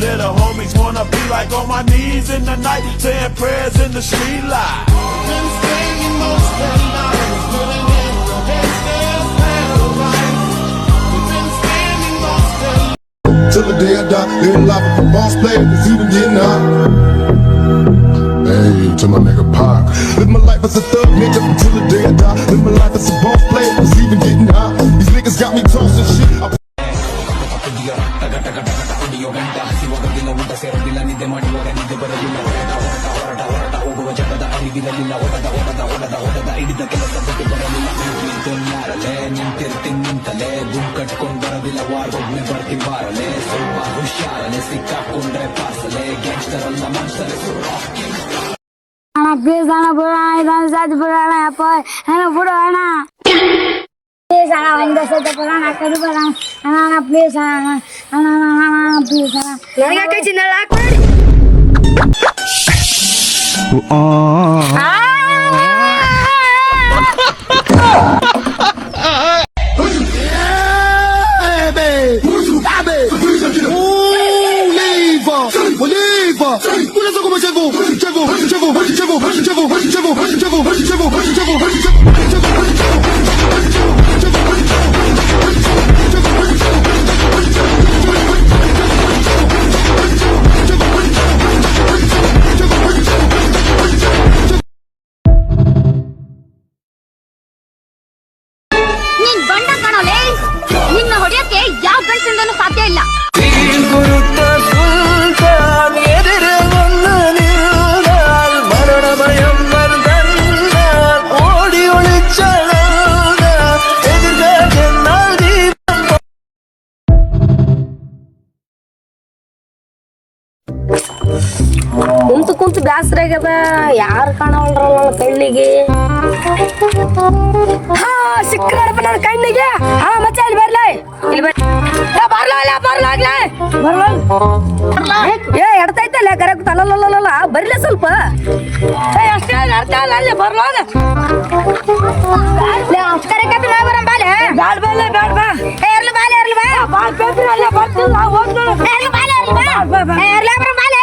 Little homies wanna be like on my knees in the night, saying prayers in the street light. Been staying most of the night, putting in the day. till the day I die. Live life of a boss player, cause even getting high. Hey, to my nigga Pac. Live my life as a thug nigga until the day I die. Live my life as a boss player, cause even getting high. These niggas got me tossing shit. Please ಅಣ್ಣ ಬಿಡೋಣ ಇದೊಂದು ಸತಿ ಬಿಡೋಣ ಅಪ್ಪ ಅಣ್ಣ ಬಿಡೋಣ please ಅಣ್ಣ ಒಂದು ಸತಿ ಬಿಡೋಣ ಕಡಿ ಬಿಡೋಣ ಅಣ್ಣ ಪ್ಲೀಸ್ ಅಣ್ಣ ಅಣ್ಣ ಅಣ್ಣ ಪ್ಲೀಸ್ ಅಣ್ಣ ನನಗೆ ಕೈ ಚಿನ್ನಲ್ಲ ನೀನ್ ಗಂಡ ಕಾಣೋಲೆ ನಿನ್ನ ಹೊಡೆಯಕ್ಕೆ ಯಾವ ಗಂಡಸಿಂದನೂ ಸಾಧ್ಯ ಇಲ್ಲ. ಕುಂತು ಕುಂತು ಬ್ಯಾಸ್ರಾಗ್ಯದ ಯಾರು ಕಾಣವಲ್ರಲ್ಲ ನನ್ನ ಕಣ್ಣಿಗೆ. ಸಿಕ್ಕರಪ್ಪ ನನ್ನ ಕಣ್ಣಿಗೆ. ಮಚ್ಚ ಇಲ್ಲಿ ಬರ್ಲ ಇಲ್ಲಿ ಬರ್ಲ ಏ ಎಡ್ತೈತಲ್ಲ ಕರೆಕ್ಟ್ ಅಲ್ಲಲ್ಲ ಬರ್ಲಿ ಸ್ವಲ್ಪ ಅಷ್ಟೇ ಅರ್ಥ ಅಲ್ಲ ಅಲ್ಲಿ ಬರ್ಲೋದ ಕರೆಕ್ಟ್ ಬರಂ ಬಾಲೆ ಬ್ಯಾಡ ಬಾಲೆ ಬ್ಯಾಡ ಬಾ ಎರ್ಲಿ ಬಾಲೆ ಎರ್ಲಿ ಬಾ ಬಾಲ್ ಪೇಪರ್ ಅಲ್ಲ ಬರ್ತಿಲ್ಲ ಹೋಗ್ತು ಎರ್ಲಿ ಬಾಲೆ ಎರ್ಲಿ ಬಾ ಎರ್ಲಿ ಬರಂ ಬಾಲೆ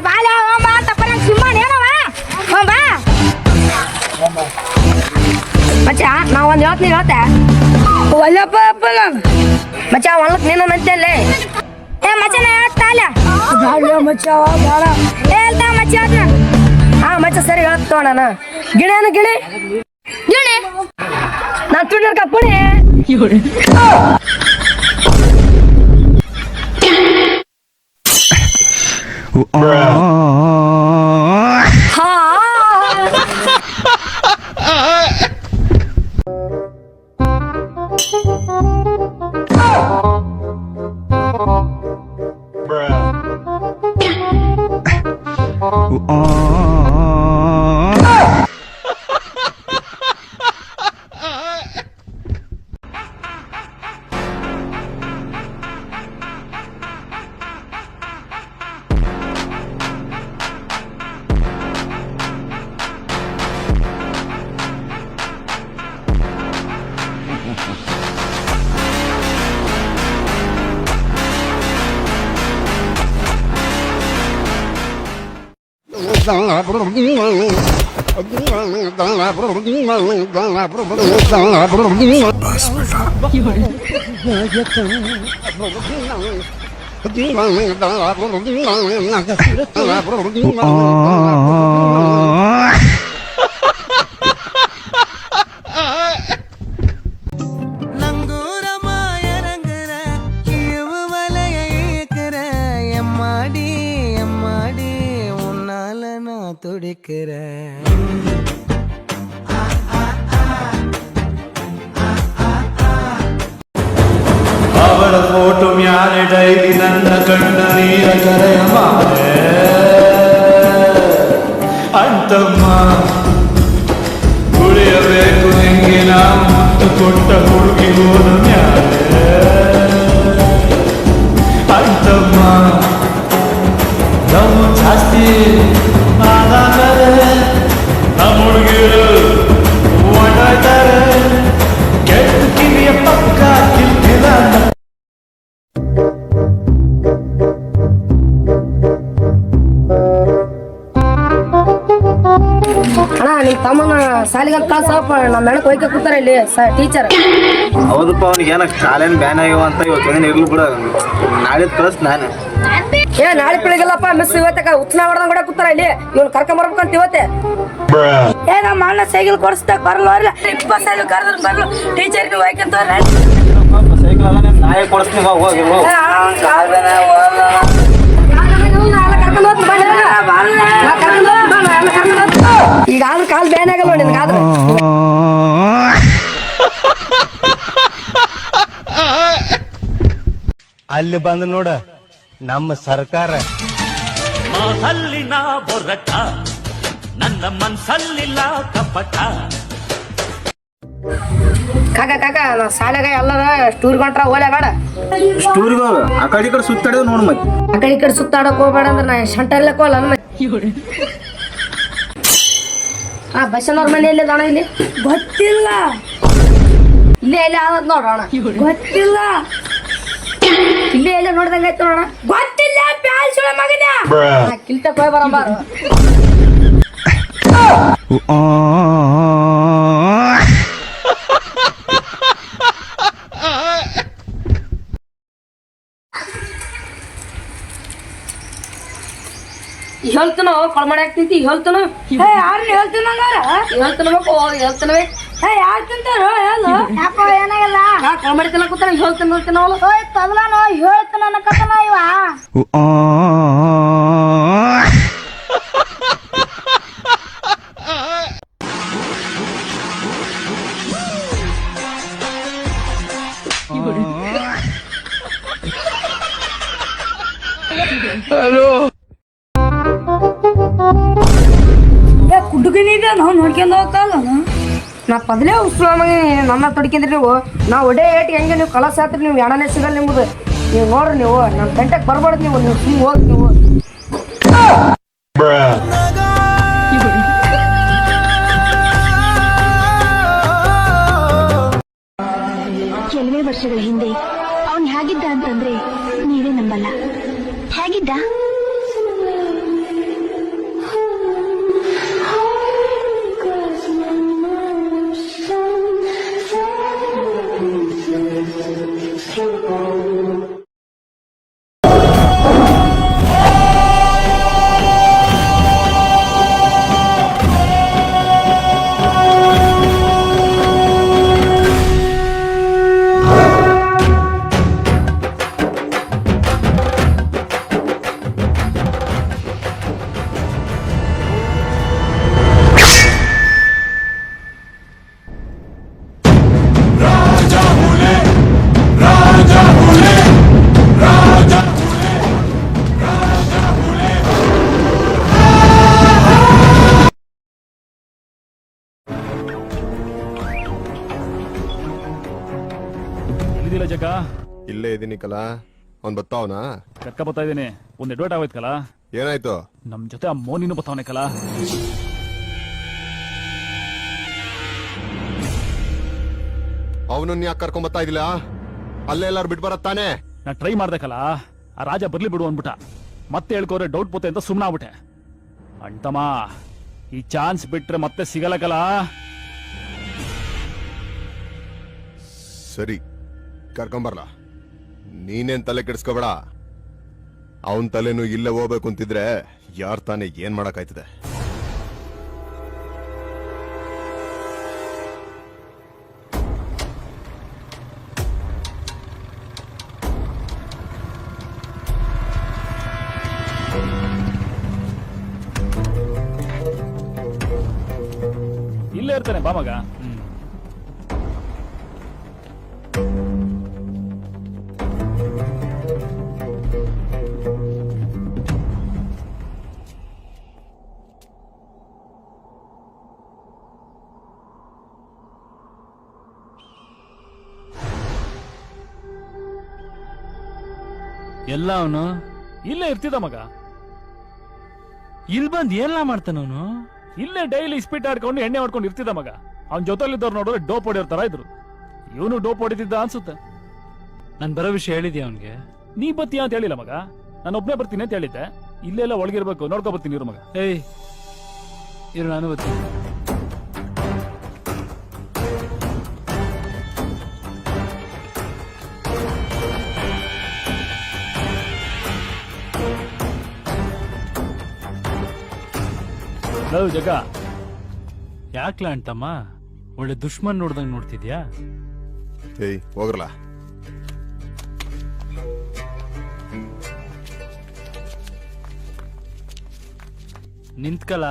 ಬಾಲೆ ಬಾ ತಪ್ಪನ ಸಿಂಹನ ಏನವ ಬಾ ಮಚ್ಚ ನಾ ಒಂದ್ ಹೇಳ್ತೆ ಒಲ್ಲಪ್ಪ ಮಚ್ಚ ಒಲ್ಲಕ್ ನೀನು ನಂತಲ್ಲೇ ಏ ಮಚ್ಚ ನಾ ಹೇಳ್ತಾಲ ಮಚ್ಚ ಬೇಡ ಹೇಳ್ತಾ ಮಚ್ಚ ಮಚ್ಚ ಸರಿ ಹೇಳ್ತೋ ನಾನು ಗಿಣೇನು ಗಿಣಿ ನಾನು ತುಣ್ಣ ಕಪ್ಪುಣಿ நங்கூர மாயரங்குற இழுவு வலைய இழுக்கிற எம்மாடி உன்னால நான் துடிக்கிறேன். ಅವಳ ಫೋಟೋ ಮ್ಯಾಲೆ ಡೈಲಿ ನನ್ನ ಕಣ್ಣ ನೀರ ಕರೆಯ ಮಾರೆ ಅಂತಮ್ಮ ಉಳಿಯಬೇಕು ಹೆಂಗೆ ನಾ ಮುತ್ತು ಕೊಟ್ಟ ಹುಡುಗಿ ಹೋದ ಮ್ಯಾಲೆ ಅಂತಮ್ಮ ನಾವು ಜಾಸ್ತಿ ಮಾತಾಡ್ತಾರೆ ನಮ್ಮ ಹುಡುಗಿರು ಓಡಾಡ್ತಾರೆ ಕೆಟ್ಟ ಕಿವಿಯ ಪಕ್ಕ ಕಿಲ್ಕಿಲ್ಲ ಅಣ್ಣ ನಿಮ್ ತಮ್ಮನ ಸಾಲಿಗಂತ ಕಳ್ಸಪ್ಪ, ನಮ್ಮ ಹೆಣಕ್ ಹೋಯ್ಕೆ ಕೂತಾರ ಇಲ್ಲಿ ಟೀಚರ್. ಹೌದಪ್ಪ, ಅವ್ನಿಗೆ ಏನಕ್ಕೆ ಶಾಲೆನ್ ಬ್ಯಾನ್ ಆಗ್ಯಾವ ಅಂತ ಇವತ್ತೇನು ಇರ್ಲಿ ಬಿಡ, ನಾಳೆ ಕಳ್ಸ್ ನಾನು. ಏ ನಾಳೆ ಬೆಳಿಗ್ಗೆಲ್ಲಪ್ಪ ಮಿಸ್ ಇವತ್ತಕ ಉತ್ಸವ ಹೊಡೆದಂಗ್ ಕೂಡ ಕೂತಾರ ಇಲ್ಲಿ, ಇವ್ನು ಕರ್ಕೊಂಡ್ ಬರ್ಬೇಕಂತ ಇವತ್ತೆ. ಏ ನಮ್ಮ ಅಣ್ಣ ಸೈಕಲ್ ಕೊಡಿಸ್ದಾಗ ಬರಲ್ಲ, 20 ಸೈಕಲ್ ಕರೆದ್ರು ಬರ್ಲು, ಟೀಚರ್ ನೀವು ಹೋಯ್ಕಂತ ಸೈಕಲ್ ಅಲ್ಲ, ನಾಳೆ ಕೊಡಿಸ್ತೀನಿ, ಹೋಗಿ ಈಗ ಆದ್ರೆ ಕಾಲ್ ಬ್ಯಾನ್ ಆಗಲ್ಲ ನಿನ್ಗಾದ್ರೆ. ಅಲ್ಲಿ ಬಂದು ನೋಡ ನಮ್ಮ ಸರ್ಕಾರ. ಮಹಲ್ಲಿನ ಬೊರಟ ನನ್ನ ಮನ್ಸಲ್ಲಿಲ್ಲ ಕಪಟ. ಕಾಕ ನಾ ಶಾಲೆಗ ಎಲ್ಲರ ಟೂರ್ ಗೊಂಟ್ರ ಓಲೆ ಬೇಡ, ಸ್ಟೂರಿಗೆ ಹೋಗ, ಆ ಕಡೆ ಈ ಕಡೆ ಸುತ್ತಾಡೋದು ನೋಡು ಮತ್ತೆ. ಆ ಕಡೆ ಈ ಕಡೆ ಸುತ್ತಾಡಕ್ ಹೋಗ್ಬೇಡ ಅಂದ್ರೆ ನಾ ಶಂಟರ್ಲಕ್ ಹೋಗಲ್ಲ ಮತ್ತೆ. ಆ ಬಸ್ಸನವ್ರ ಮನೆ ಎಲ್ಲಿ ಅಣ್ಣ? ಇಲ್ಲಿ ಗೊತ್ತಿಲ್ಲ, ಇಲ್ಲೇ ಎಲ್ಲಿ ಆದದ್ ನೋಡೋಣ. ಗೊತ್ತಿಲ್ಲ, ಇಲ್ಲೇ ಎಲ್ಲ ನೋಡ್ದಂಗ ಆಯ್ತು ನೋಡೋಣ. ಗೊತ್ತಿಲ್ಲ, ಪ್ಯಾಲ್ ಸುಳ ಮಗನ ಕಿಲ್ತಕ್ ಹೋಗಿ ಬರಂಬಾರು. ಹೇಳ್ತಾನೋ ಕೊಳಮಣಿ ಹಾಕ್ತಿಂತಿ, ಹೇಳ್ತಾನೋ ಯಾರನ್ನ ಹೇಳ್ತಾನಬೇಕು, ಹೇಳ್ತಾನವೇ ಯಾರು ತಿಂತಾರೋ ಹೇಳು. ಯಾಕೋ ಏನಾಗಲ್ಲ, ಕೊಳಮಣಿ ತಿನ್ನ ಕೂತಾನ, ಹೇಳ್ತಾನ ತಗಲಾನೋ ಹೇಳ್ತಾನ ಅನ್ನಕತ್ತನ ಇವ. ಕುಡ್ಗನಿದೆ ನಾವು ನೋಡ್ಕೊಂಡು ಹೋಗ್ತಲ್ಲ. ನಾ ಪದಲೇ ಉಸ್ರು ನನ್ನ ತೊಡ್ಕೊಂಡ್ರಿ ನೀವು. ನಾವು ಒಡೆ ಏಟಿ ಹೆಂಗೆ ನೀವು ಕಲಸ ಹಾತ್ರಿ, ನೀವು ಎಣ್ಣನೆ ಸಿಗಲ್ಲ ನಿಮ್ಮದು. ನೀವು ನೋಡ್ರಿ, ನೀವು ನಮ್ಮ ಗಂಟೆಗೆ ಬರ್ಬಾರ್ದು, ನೀವು ನೀವು ಹೋಗಿ ನೀವು. ಕೆಲವೇ ವರ್ಷಗಳ ಹಿಂದೆ ಅವನ್ ಹೇಗಿದ್ದ ಅಂತಂದ್ರೆ ನೀವೇ ನಂಬಲ್ಲ. ಹೇಗಿದ್ದ? ಜಗ ಇಲ್ಲೇ ಇದೀನಿ ಕಲ. ಅವ್ನ್ ಬತ್ತಾವನ ಕರ್ಕ ಬರ್ತಾ ಇದೀನಿ. ಒಂದ್ ಎಡ್ವರ್ಟ್ ಆಗೋಯ್ತು ಕಲ. ಏನಾಯ್ತು? ನಮ್ ಜೊತೆ ಆ ಮೋನಿನೂ ಬತ್ತಾವನೆ ಕಲ. ಅವನನ್ನ ಯಾಕೆ ಕರ್ಕೊಂಡ್ ಬರ್ತಾ ಇದಿಲ್ಲ? ಅಲ್ಲೇ ಎಲ್ಲಾರು ಬಿಟ್ ಬರತ್ತಾನೆ. ನಾ ಟ್ರೈ ಮಾಡ್ದೆ ಕಲ, ಆ ರಾಜ ಬರ್ಲಿ ಬಿಡು ಅಂದ್ಬಿಟ್ಟ. ಮತ್ತೆ ಹೇಳ್ಕೋರೆ ಡೌಟ್ ಪೋತೆ ಅಂತ ಸುಮ್ನಾಗ್ಬಿಟ್ಟೆ. ಅಣ್ತಮ್ಮ, ಈ ಚಾನ್ಸ್ ಬಿಟ್ರೆ ಮತ್ತೆ ಸಿಗಲ್ಲ ಕಲ. ಸರಿ, ಕರ್ಕೊಂಬರ್ಲಾ. ನೀನೇನ್ ತಲೆ ಕೆಡಿಸ್ಕೋಬೇಡ. ಅವನ್ ತಲೆನೂ ಇಲ್ಲೇ ಹೋಗ್ಬೇಕು ಅಂತಿದ್ರೆ ಯಾರ್ ತಾನೇ ಏನ್ ಮಾಡಕ್ಕಾಯ್ತದೆ? ಇಲ್ಲೇ ಇರ್ತಾನೆ ಬಾ ಮಗ. ಎಲ್ಲ ಅವನು ಇಲ್ಲೇ ಇರ್ತಿದ್ದ ಮಗ. ಇಲ್ಲಿ ಬಂದ್ ಏನೆಲ್ಲ ಮಾಡ್ತಾನವನು? ಇಲ್ಲೇ ಡೈಲಿ ಸ್ಪೀಟ್ ಆಡ್ಕೊಂಡು ಎಣ್ಣೆ ಹೊಡ್ಕೊಂಡು ಇರ್ತಿದ್ದ ಮಗ. ಅವ್ನ ಜೊತೆಲಿದ್ದವ್ರು ನೋಡಿದ್ರೆ ಡೋಪ್ ಹೊಡಿಯೋರ್ ಇದ್ರು. ಇವನು ಡೋಪ್ ಹೊಡಿತಿದ್ದ ಅನ್ಸುತ್ತೆ. ನಾನು ಬರೋ ವಿಷಯ ಹೇಳಿದ್ಯಾ ಅವನ್ಗೆ? ನೀ ಬತ್ತೀಯ ಅಂತ ಹೇಳಿಲ್ಲ ಮಗ, ನಾನು ಒಬ್ನೇ ಬರ್ತೀನಿ ಅಂತ ಹೇಳಿದ್ದೆ. ಇಲ್ಲೆಲ್ಲ ಒಳಗಿರ್ಬೇಕು, ನೋಡ್ಕೊ ಬರ್ತೀನಿ ಇರು ಮಗ. ಏಯ್ ಇರು, ನಾನು ಬರ್ತೀನಿ. ಲವ್ ಜಗ ಯಾಕ್ಲ ಅಂತಮ್ಮ ಒಳ್ಳೆ ದುಶ್ಮನ್ ನೋಡ್ದಂಗ್ ನೋಡ್ತಿದ್ಯಾ? ಏಯ್ ಹೋಗ್ರಲ್ಲ. ನಿಂತ್ಕಲ,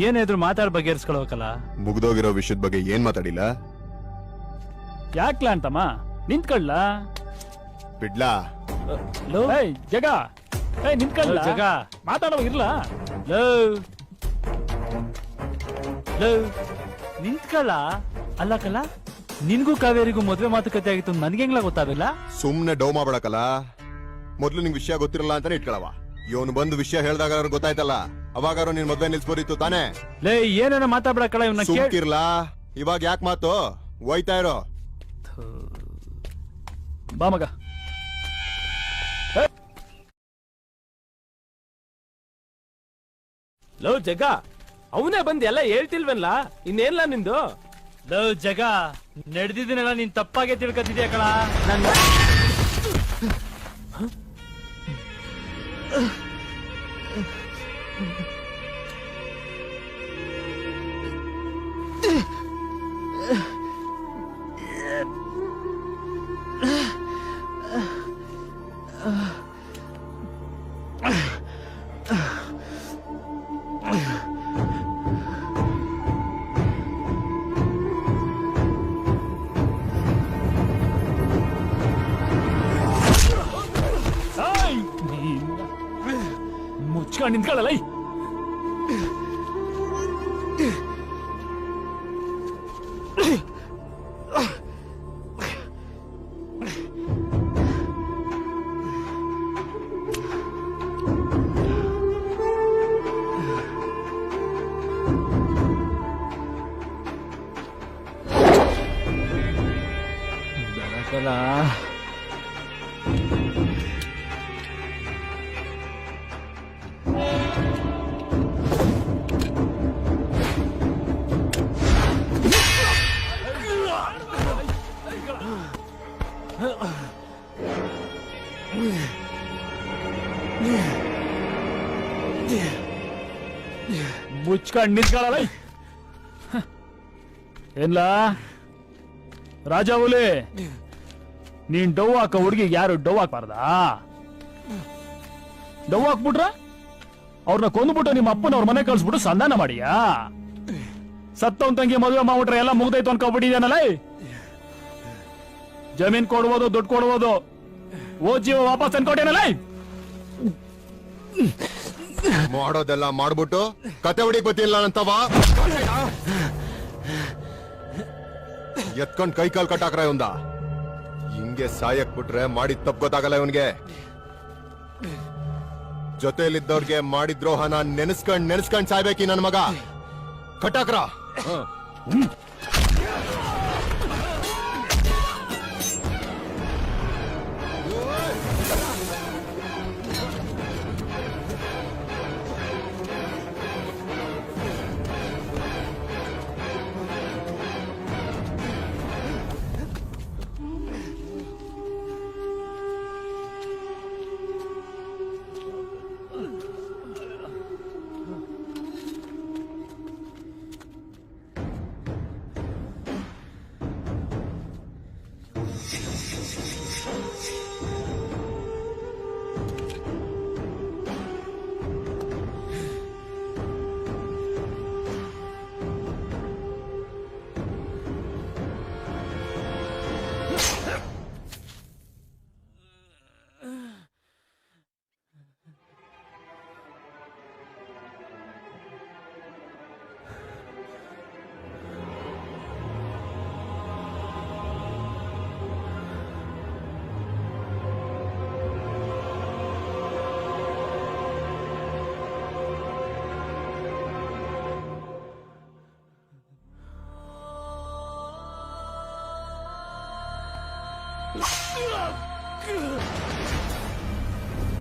ಏನಾದ್ರು ಮಾತಾಡ್ ಬಗೆಹರಿಸ್ಕೊಳ್ಬೇಕಲ್ಲ. ಮುಗ್ದೋಗಿರೋ ವಿಷಯದ ಬಗ್ಗೆ ಏನ್ ಮಾತಾಡಿಲ್ಲ? ಯಾಕ್ಲ ಅಂತಮ್ಮ ನಿಂತ್ಕೊಳ್ಳ ಬಿಡ್ಲಾ? ಜಗ ನಿಂತ್ಕೊಳ್ಳ ಜಗ ಮಾತಾಡೋ ಇರ್ಲ. ನಿಂತ್ಕಲ್ಲ. ಅಲ್ಲ ಕಲ, ನಿನ್ಗೂ ಕಾವೇರಿಗೂ ಮದ್ವೆ ಮಾತುಕತೆ ಆಗಿತ್ತು ನನ್ಗೆ ಹೆಂಗ್ಲ ಗೊತ್ತಾಗಲ್ಲ? ಸುಮ್ನೆ ಡೌ ಮಾಡ್ಬೇಡಕಲ್ಲ. ಮೊದ್ಲು ನಿಂಗ್ ವಿಷಯ ಗೊತ್ತಿರಲ್ಲ ಅಂತಾನೆ ಇಟ್ಕೊಳವ. ಇವನು ಬಂದು ವಿಷಯ ಹೇಳ್ದಾಗ ಗೊತ್ತಾಯ್ತಲ್ಲ, ಅವಾಗಾರು ನಿನ್ ಮದ್ವೆ ನಿಲ್ಸ್ಬೋದಿತ್ತು ತಾನೇ? ಲೇ ಏನೇನೋ ಮಾತಾಡ್ಬೇಕಲ್ಲ, ಇವನ್ನ ಸುಮ್ಕಿರ್ಲಾ. ಇವಾಗ ಯಾಕೆ ಮಾತು? ಹೋಯ್ತಾ ಇರೋ. ಬಾ ಮಗ. ಲವ್ ಜಗ, ಅವನೇ ಬಂದ್ ಎಲ್ಲ ಹೇಳ್ತಿಲ್ವಲ್ಲ, ಇನ್ನೇನ್ಲ ನಿಂದು? ಲವ್ ಜಗ, ನಡೆದಿದ್ದೀನಲ್ಲ ನೀನ್ ತಪ್ಪಾಗೆ ತಿಳ್ಕೊತಿದ್ಯಾ ಕಳ. ಮುಚ್ಕೊಂಡು ನಿಂತ್ಕೊಳ್ಳಲ್ಲ. ಬೆಳಕಲ್ಲ. ಮುಚ್ಕೊಂಡು ನಿಂತ್ಕೊಳ್ಳಲ್ಲ. ಏನ್ಲ ರಾಜ ಹುಲಿ, ನೀನ್ ಡವ್ ಹಾಕೋ ಹುಡುಗಿಗೆ ಯಾರು ಡವ್ ಹಾಕ್ಬಾರ್ದಾ? ಡವ್ ಹಾಕ್ಬಿಟ್ರ ಅವ್ರನ್ನ ಕೊಂದ್ಬಿಟ್ಟು ನಿಮ್ಮ ಅಪ್ಪನವ್ರ ಮನೆ ಕಳ್ಸ್ಬಿಟ್ಟು ಸಂಧಾನ ಮಾಡಿಯಾ? ಸತ್ತವನ್ ತಂಗಿ ಮದುವೆ ಮಾಡ್ಬಿಟ್ರೆ ಎಲ್ಲ ಮುಗ್ದೈತು ಅನ್ಕೊಬಿಟ್ಟಿದ್ಯಾನಲ್ಲ. ಜಮೀನ್ ಕೊಡ್ಬೋದು, ದುಡ್ಡು ಕೊಡ್ಬೋದು, ಓ ಜೀವ ವಾಪಸ್ ಅನ್ಕೊಟ್ಟೇನಲ್ಲ. ಮಾಡೋದೆಲ್ಲ ಮಾಡ್ಬಿಟ್ಟು ಕತೆ ಹೊಡಿಕ್ ಗೊತ್ತಿಲ್ಲ ಅಂತವ ಎತ್ಕೊಂಡ್ ಕೈ ಕಾಲ್ ಕಟ್ಟಾಕ್ರ ಇವಂದ. ಹಿಂಗೆ ಸಾಯಕ್ ಬಿಟ್ರೆ ಮಾಡಿದ್ ತಪ್ಪು ಗೊತ್ತಾಗಲ್ಲ ಇವನ್ಗೆ. ಜೊತೆಲಿದ್ದವ್ರಿಗೆ ಮಾಡಿದ್ರೋಹನ ನೆನೆಸ್ಕೊಂಡ್ ಸಾಯ್ಬೇಕಿ ನನ್ ಮಗ. ಕಟ್ಟಾಕ್ರ.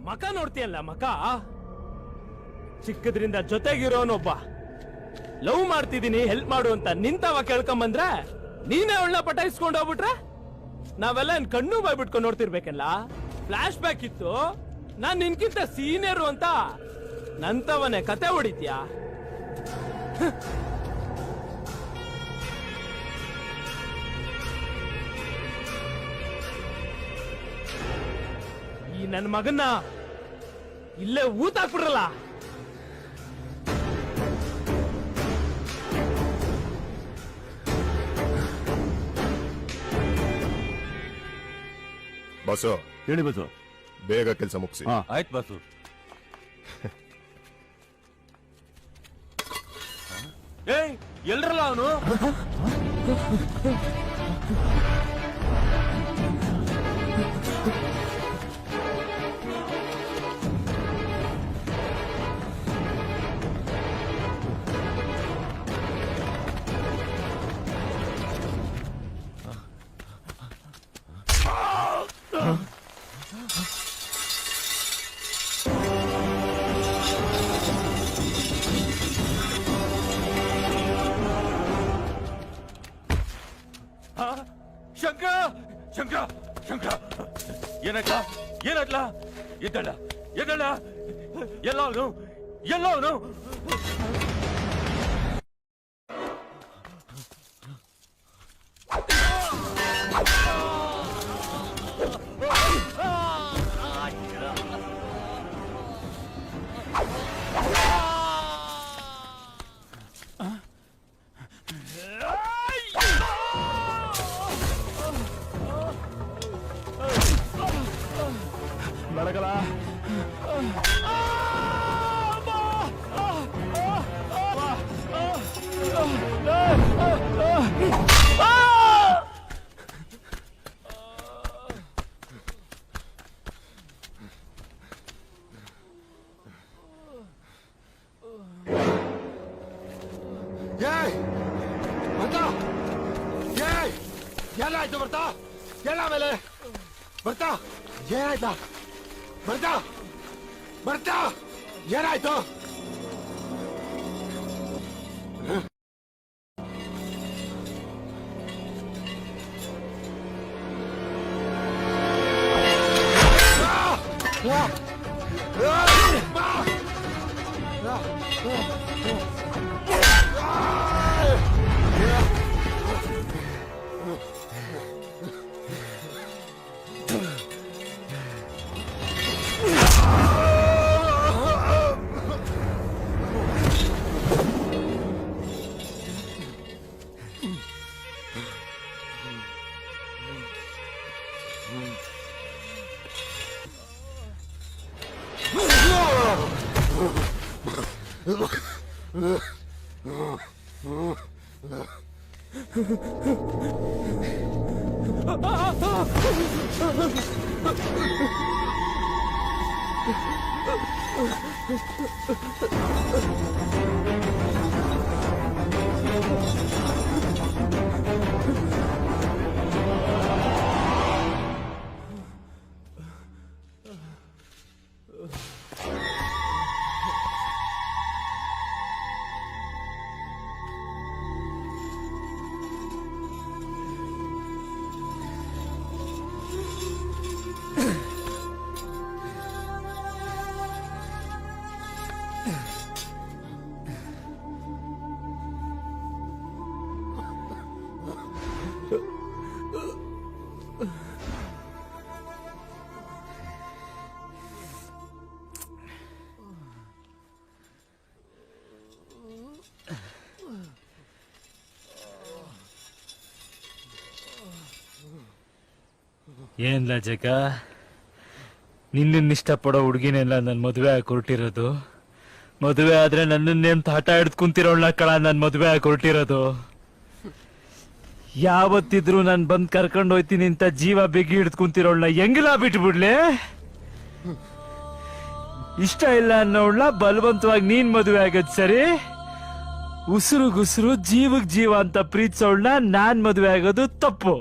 ಮಕ ನೋಡ್ತೀಯಲ್ಲ ಮಕ. ಚಿಕ್ಕದ್ರಿಂದ ಜೊತೆಗಿರೋನೊಬ್ಬ ಲವ್ ಮಾಡ್ತಿದೀನಿ ಹೆಲ್ಪ್ ಮಾಡು ಅಂತ ನಿಂತವ ಕೇಳ್ಕೊಂಬಂದ್ರೆ ನೀನೇ ಅವಳನ್ನ ಪಟಾಯಿಸ್ಕೊಂಡು ಹೋಗ್ಬಿಟ್ರೆ ನಾವೆಲ್ಲ ಕಣ್ಣು ಬಾಯ್ಬಿಟ್ಕೊಂಡು ನೋಡ್ತಿರ್ಬೇಕಲ್ಲ. ಫ್ಲಾಶ್ ಬ್ಯಾಕ್ ಇತ್ತು, ನಾನ್ ನಿನ್ಕಿಂತ ಸೀನಿಯರು ಅಂತ ನಂತವನೇ ಕತೆ ಹೊಡಿತ್ಯಾ? ಈ ನನ್ನ ಮಗನ್ನ ಇಲ್ಲೇ ಊತಾಕ್ಬಿಡ್ರಲ್ಲ. ಬಾಸು ಹೇಳಿ ಬಸ್ಸು. ಬೇಗ ಕೆಲಸ ಮುಗಿಸಿ. ಆಯ್ತು ಬಾಸು. ಏಯ್ ಎಲ್ರಲ್ಲ ಅವನು? ಶಂಕರ ಶಂಕರ ಶಂಕರ ಏನಕ್ಕ ಏನಟ್ಲ ಎದ್ದಳ ಎದ್ದಳ ಎಲ್ಲವನು ಎಲ್ಲವನು ಬೆಳಗಲ ಏನಾಯ್ತು ಬರ್ತಾ ಎಲ್ಲ ಆಮೇಲೆ ಬರ್ತಾ ಏನಾಯ್ತಾ ಬರ್ತಾ ಬರ್ತಾ ಏನಾಯ್ತು ಏನ್ಲ ಜಗ, ನಿನ್ನ ಇಷ್ಟಪಡೋ ಹುಡುಗಿನೆಲ್ಲ ನನ್ನ ಮದುವೆ ಆಗಿ ಹೊರಟಿರೋದು. ಮದುವೆ ಆದ್ರೆ ನನ್ನನ್ನೇನ್ ಆಟ ಹಿಡ್ದು ಕುಂತಿರೋಳ್ನ ಕಳ ನನ್ ಮದುವೆ ಆಗಿ ಹೊರಟಿರೋದು. ಯಾವತ್ತಿದ್ರು ನಾನು ಬಂದ್ ಕರ್ಕೊಂಡು ಹೋಯ್ತೀನಿ ಅಂತ ಜೀವ ಬಿಗಿ ಹಿಡ್ದು ಕುಂತಿರೋಳ್ನ ಹೆಂಗಿಲ್ಲ ಬಿಟ್ಬಿಡ್ಲಿ? ಇಷ್ಟ ಇಲ್ಲ ಅನ್ನೋಳ್ನ ಬಲವಂತವಾಗಿ ನೀನ್ ಮದುವೆ ಆಗದ್ ಸರಿ, ಉಸಿರುಗುಸಿರು ಜೀವಕ್ ಜೀವ ಅಂತ ಪ್ರೀತಿಸೋಳ್ನ ನಾನ್ ಮದುವೆ ಆಗೋದು ತಪ್ಪು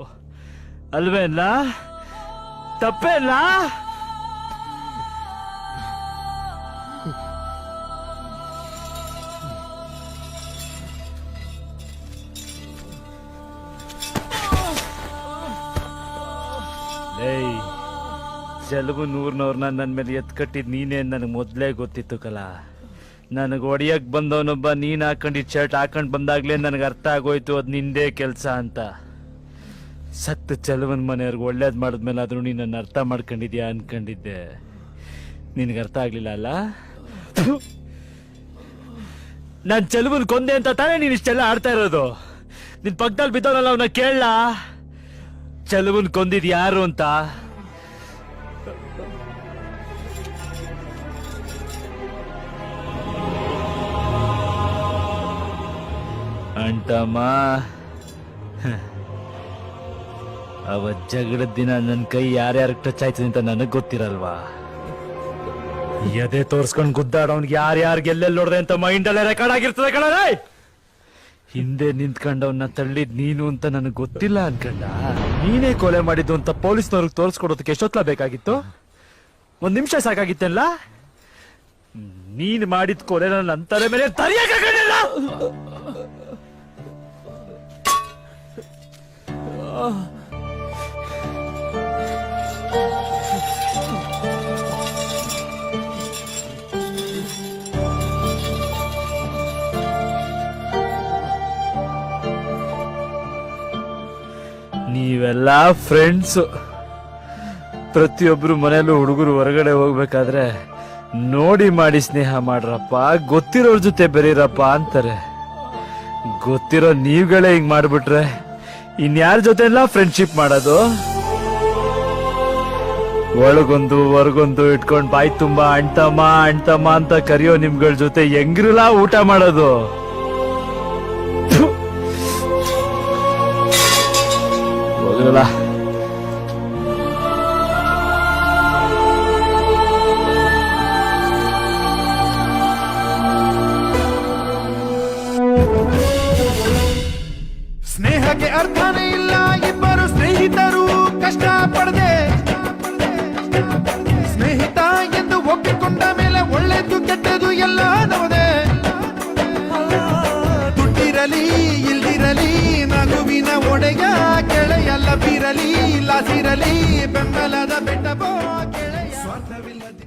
ಅಲ್ವೇಲ್ಲ? ತಪ್ಪೇಲ್ಲ? ಏಯ್, ಜಲಗು ನೂರ್ನವ್ರನ್ನ ನನ್ ಮೇಲೆ ಎತ್ ಕಟ್ಟಿದ್ ನೀನೇ ನನಗೆ ಮೊದ್ಲೇ ಗೊತ್ತಿತ್ತು ಕಲ. ನನಗೆ ಹೊಡಿಯಕ್ ಬಂದವನೊಬ್ಬ ನೀನ್ ಹಾಕೊಂಡಿದ್ ಶರ್ಟ್ ಹಾಕೊಂಡ್ ಬಂದಾಗ್ಲೇ ನನಗೆ ಅರ್ಥ ಆಗೋಯ್ತು ಅದ್ ನಿಂದೇ ಕೆಲ್ಸ ಅಂತ. ಸತ್ತು ಚೆಲುವನ್ ಮನೆಯವ್ರಿಗೆ ಒಳ್ಳೇದ್ ಮಾಡಿದ್ಮೇಲೆ ಆದ್ರೂ ನೀನ್ ನನ್ನ ಅರ್ಥ ಮಾಡ್ಕೊಂಡಿದ್ಯಾ ಅನ್ಕೊಂಡಿದ್ದೆ. ನಿನಗೆ ಅರ್ಥ ಆಗ್ಲಿಲ್ಲ ಅಲ್ಲ? ನಾನ್ ಚೆಲುವನ್ ಕೊಂದೆ ಅಂತ ತಾನೇ ನೀನ್ ಇಷ್ಟೆಲ್ಲ ಆಡ್ತಾ ಇರೋದು. ನಿನ್ ಪಕ್ಕದಲ್ಲಿ ಬಿದ್ದವನಲ್ಲ ಅವನ ಕೇಳಲ್ಲ, ಚೆಲುವನ್ ಕೊಂದಿದ್ ಯಾರು ಅಂತ. ಅಂಟಮ್ಮ, ಅವತ್ ಜಗಳದ ದಿನ ನನ್ನ ಕೈ ಯಾರ್ಯಾರಿಗೆ ಟಚ್ ಆಯ್ತದೆ ಅಂತ ನನಗ್ ಗೊತ್ತಿರಲ್ವಾ? ಎದೆ ತೋರ್ಸ್ಕೊಂಡ್ ಗುದ್ದಾಡೋನ್ಗೆ ಯಾರ್ಯಾರಿಗೆ ಎಲ್ಲೆಲ್ಲಿ ನೋಡ್ದೆ ಅಂತ ಮೈಂಡಲ್ಲೇ ರೆಕಾರ್ಡ್ ಆಗಿರ್ತದೆ ಕಣ. ಹಿಂದೆ ನಿಂತ್ಕೊಂಡವನ್ನ ತಳ್ಳಿದ್ ನೀನು ಅಂತ ನನಗೆ ಗೊತ್ತಿಲ್ಲ ಅನ್ಕಂಡ. ನೀನೇ ಕೊಲೆ ಮಾಡಿದ್ದು ಅಂತ ಪೊಲೀಸ್ನವ್ರಿಗೆ ತೋರಿಸ್ಕೊಡೋದಕ್ಕೆ ಎಷ್ಟೊತ್ಲ ಬೇಕಾಗಿತ್ತು? 1 ನಿಮಿಷ ಸಾಕಾಗಿತ್ತಲ್ಲ? ನೀನ್ ಮಾಡಿದ ಕೊಲೆ ನನ್ನ ತಲೆ ಮೇಲೆ ತರಿಯಕ್ಕಾಗಲಿಲ್ಲ. ನೀವೆಲ್ಲ ಫ್ರೆಂಡ್ಸ್. ಪ್ರತಿಯೊಬ್ರು ಮನೆಯಲ್ಲೂ ಹುಡುಗರು ಹೊರಗಡೆ ಹೋಗ್ಬೇಕಾದ್ರೆ ನೋಡಿ ಮಾಡಿ ಸ್ನೇಹ ಮಾಡ್ರಪ್ಪ, ಗೊತ್ತಿರೋರ್ ಜೊತೆ ಬೆರೀರಪ್ಪ ಅಂತಾರೆ. ಗೊತ್ತಿರೋ ನೀವುಗಳೇ ಹಿಂಗ್ ಮಾಡ್ಬಿಟ್ರೆ ಇನ್ಯಾರ ಜೊತೆ ಎಲ್ಲ ಫ್ರೆಂಡ್ಶಿಪ್ ಮಾಡೋದು? ಒಳಗೊಂದು ಹೊರಗೊಂದು ಇಟ್ಕೊಂಡ್ ಬಾಯಿ ತುಂಬಾ ಅಣ್ತಮ್ಮ ಅಣ್ತಮ್ಮ ಅಂತ ಕರೆಯೋ ನಿಮ್ಗಳ ಜೊತೆ ಹೆಂಗಿರಲ್ಲ ಊಟ ಮಾಡೋದು? ಹೋಗಲ್ಲ. ಸ್ನೇಹಕ್ಕೆ ಅರ್ಥನೇ ಇಲ್ಲ, ಇಬ್ಬರು ಸ್ನೇಹಿತರು ಕಷ್ಟ ಪಡದೆ ಸ್ನೇಹಿತ ಎಂದು ಒಪ್ಪಿಕೊಂಡ ಮೇಲೆ ಒಳ್ಳೆದು ಕೆಟ್ಟದು ಎಲ್ಲ ನವದೆ. ದುಡ್ಡಿರಲಿ ಇಲ್ದಿರಲಿ ನಗುವಿನ ಒಡೆಯ ಗೆಳೆಯ ಲಭಿರಲಿ ಲಾಸಿರಲಿ ಬೆಂಬಲದ ಬೆಟ್ಟಬೋ ಗೆಳೆಯ ಸ್ವಾರ್ಥವಿಲ್ಲದೆ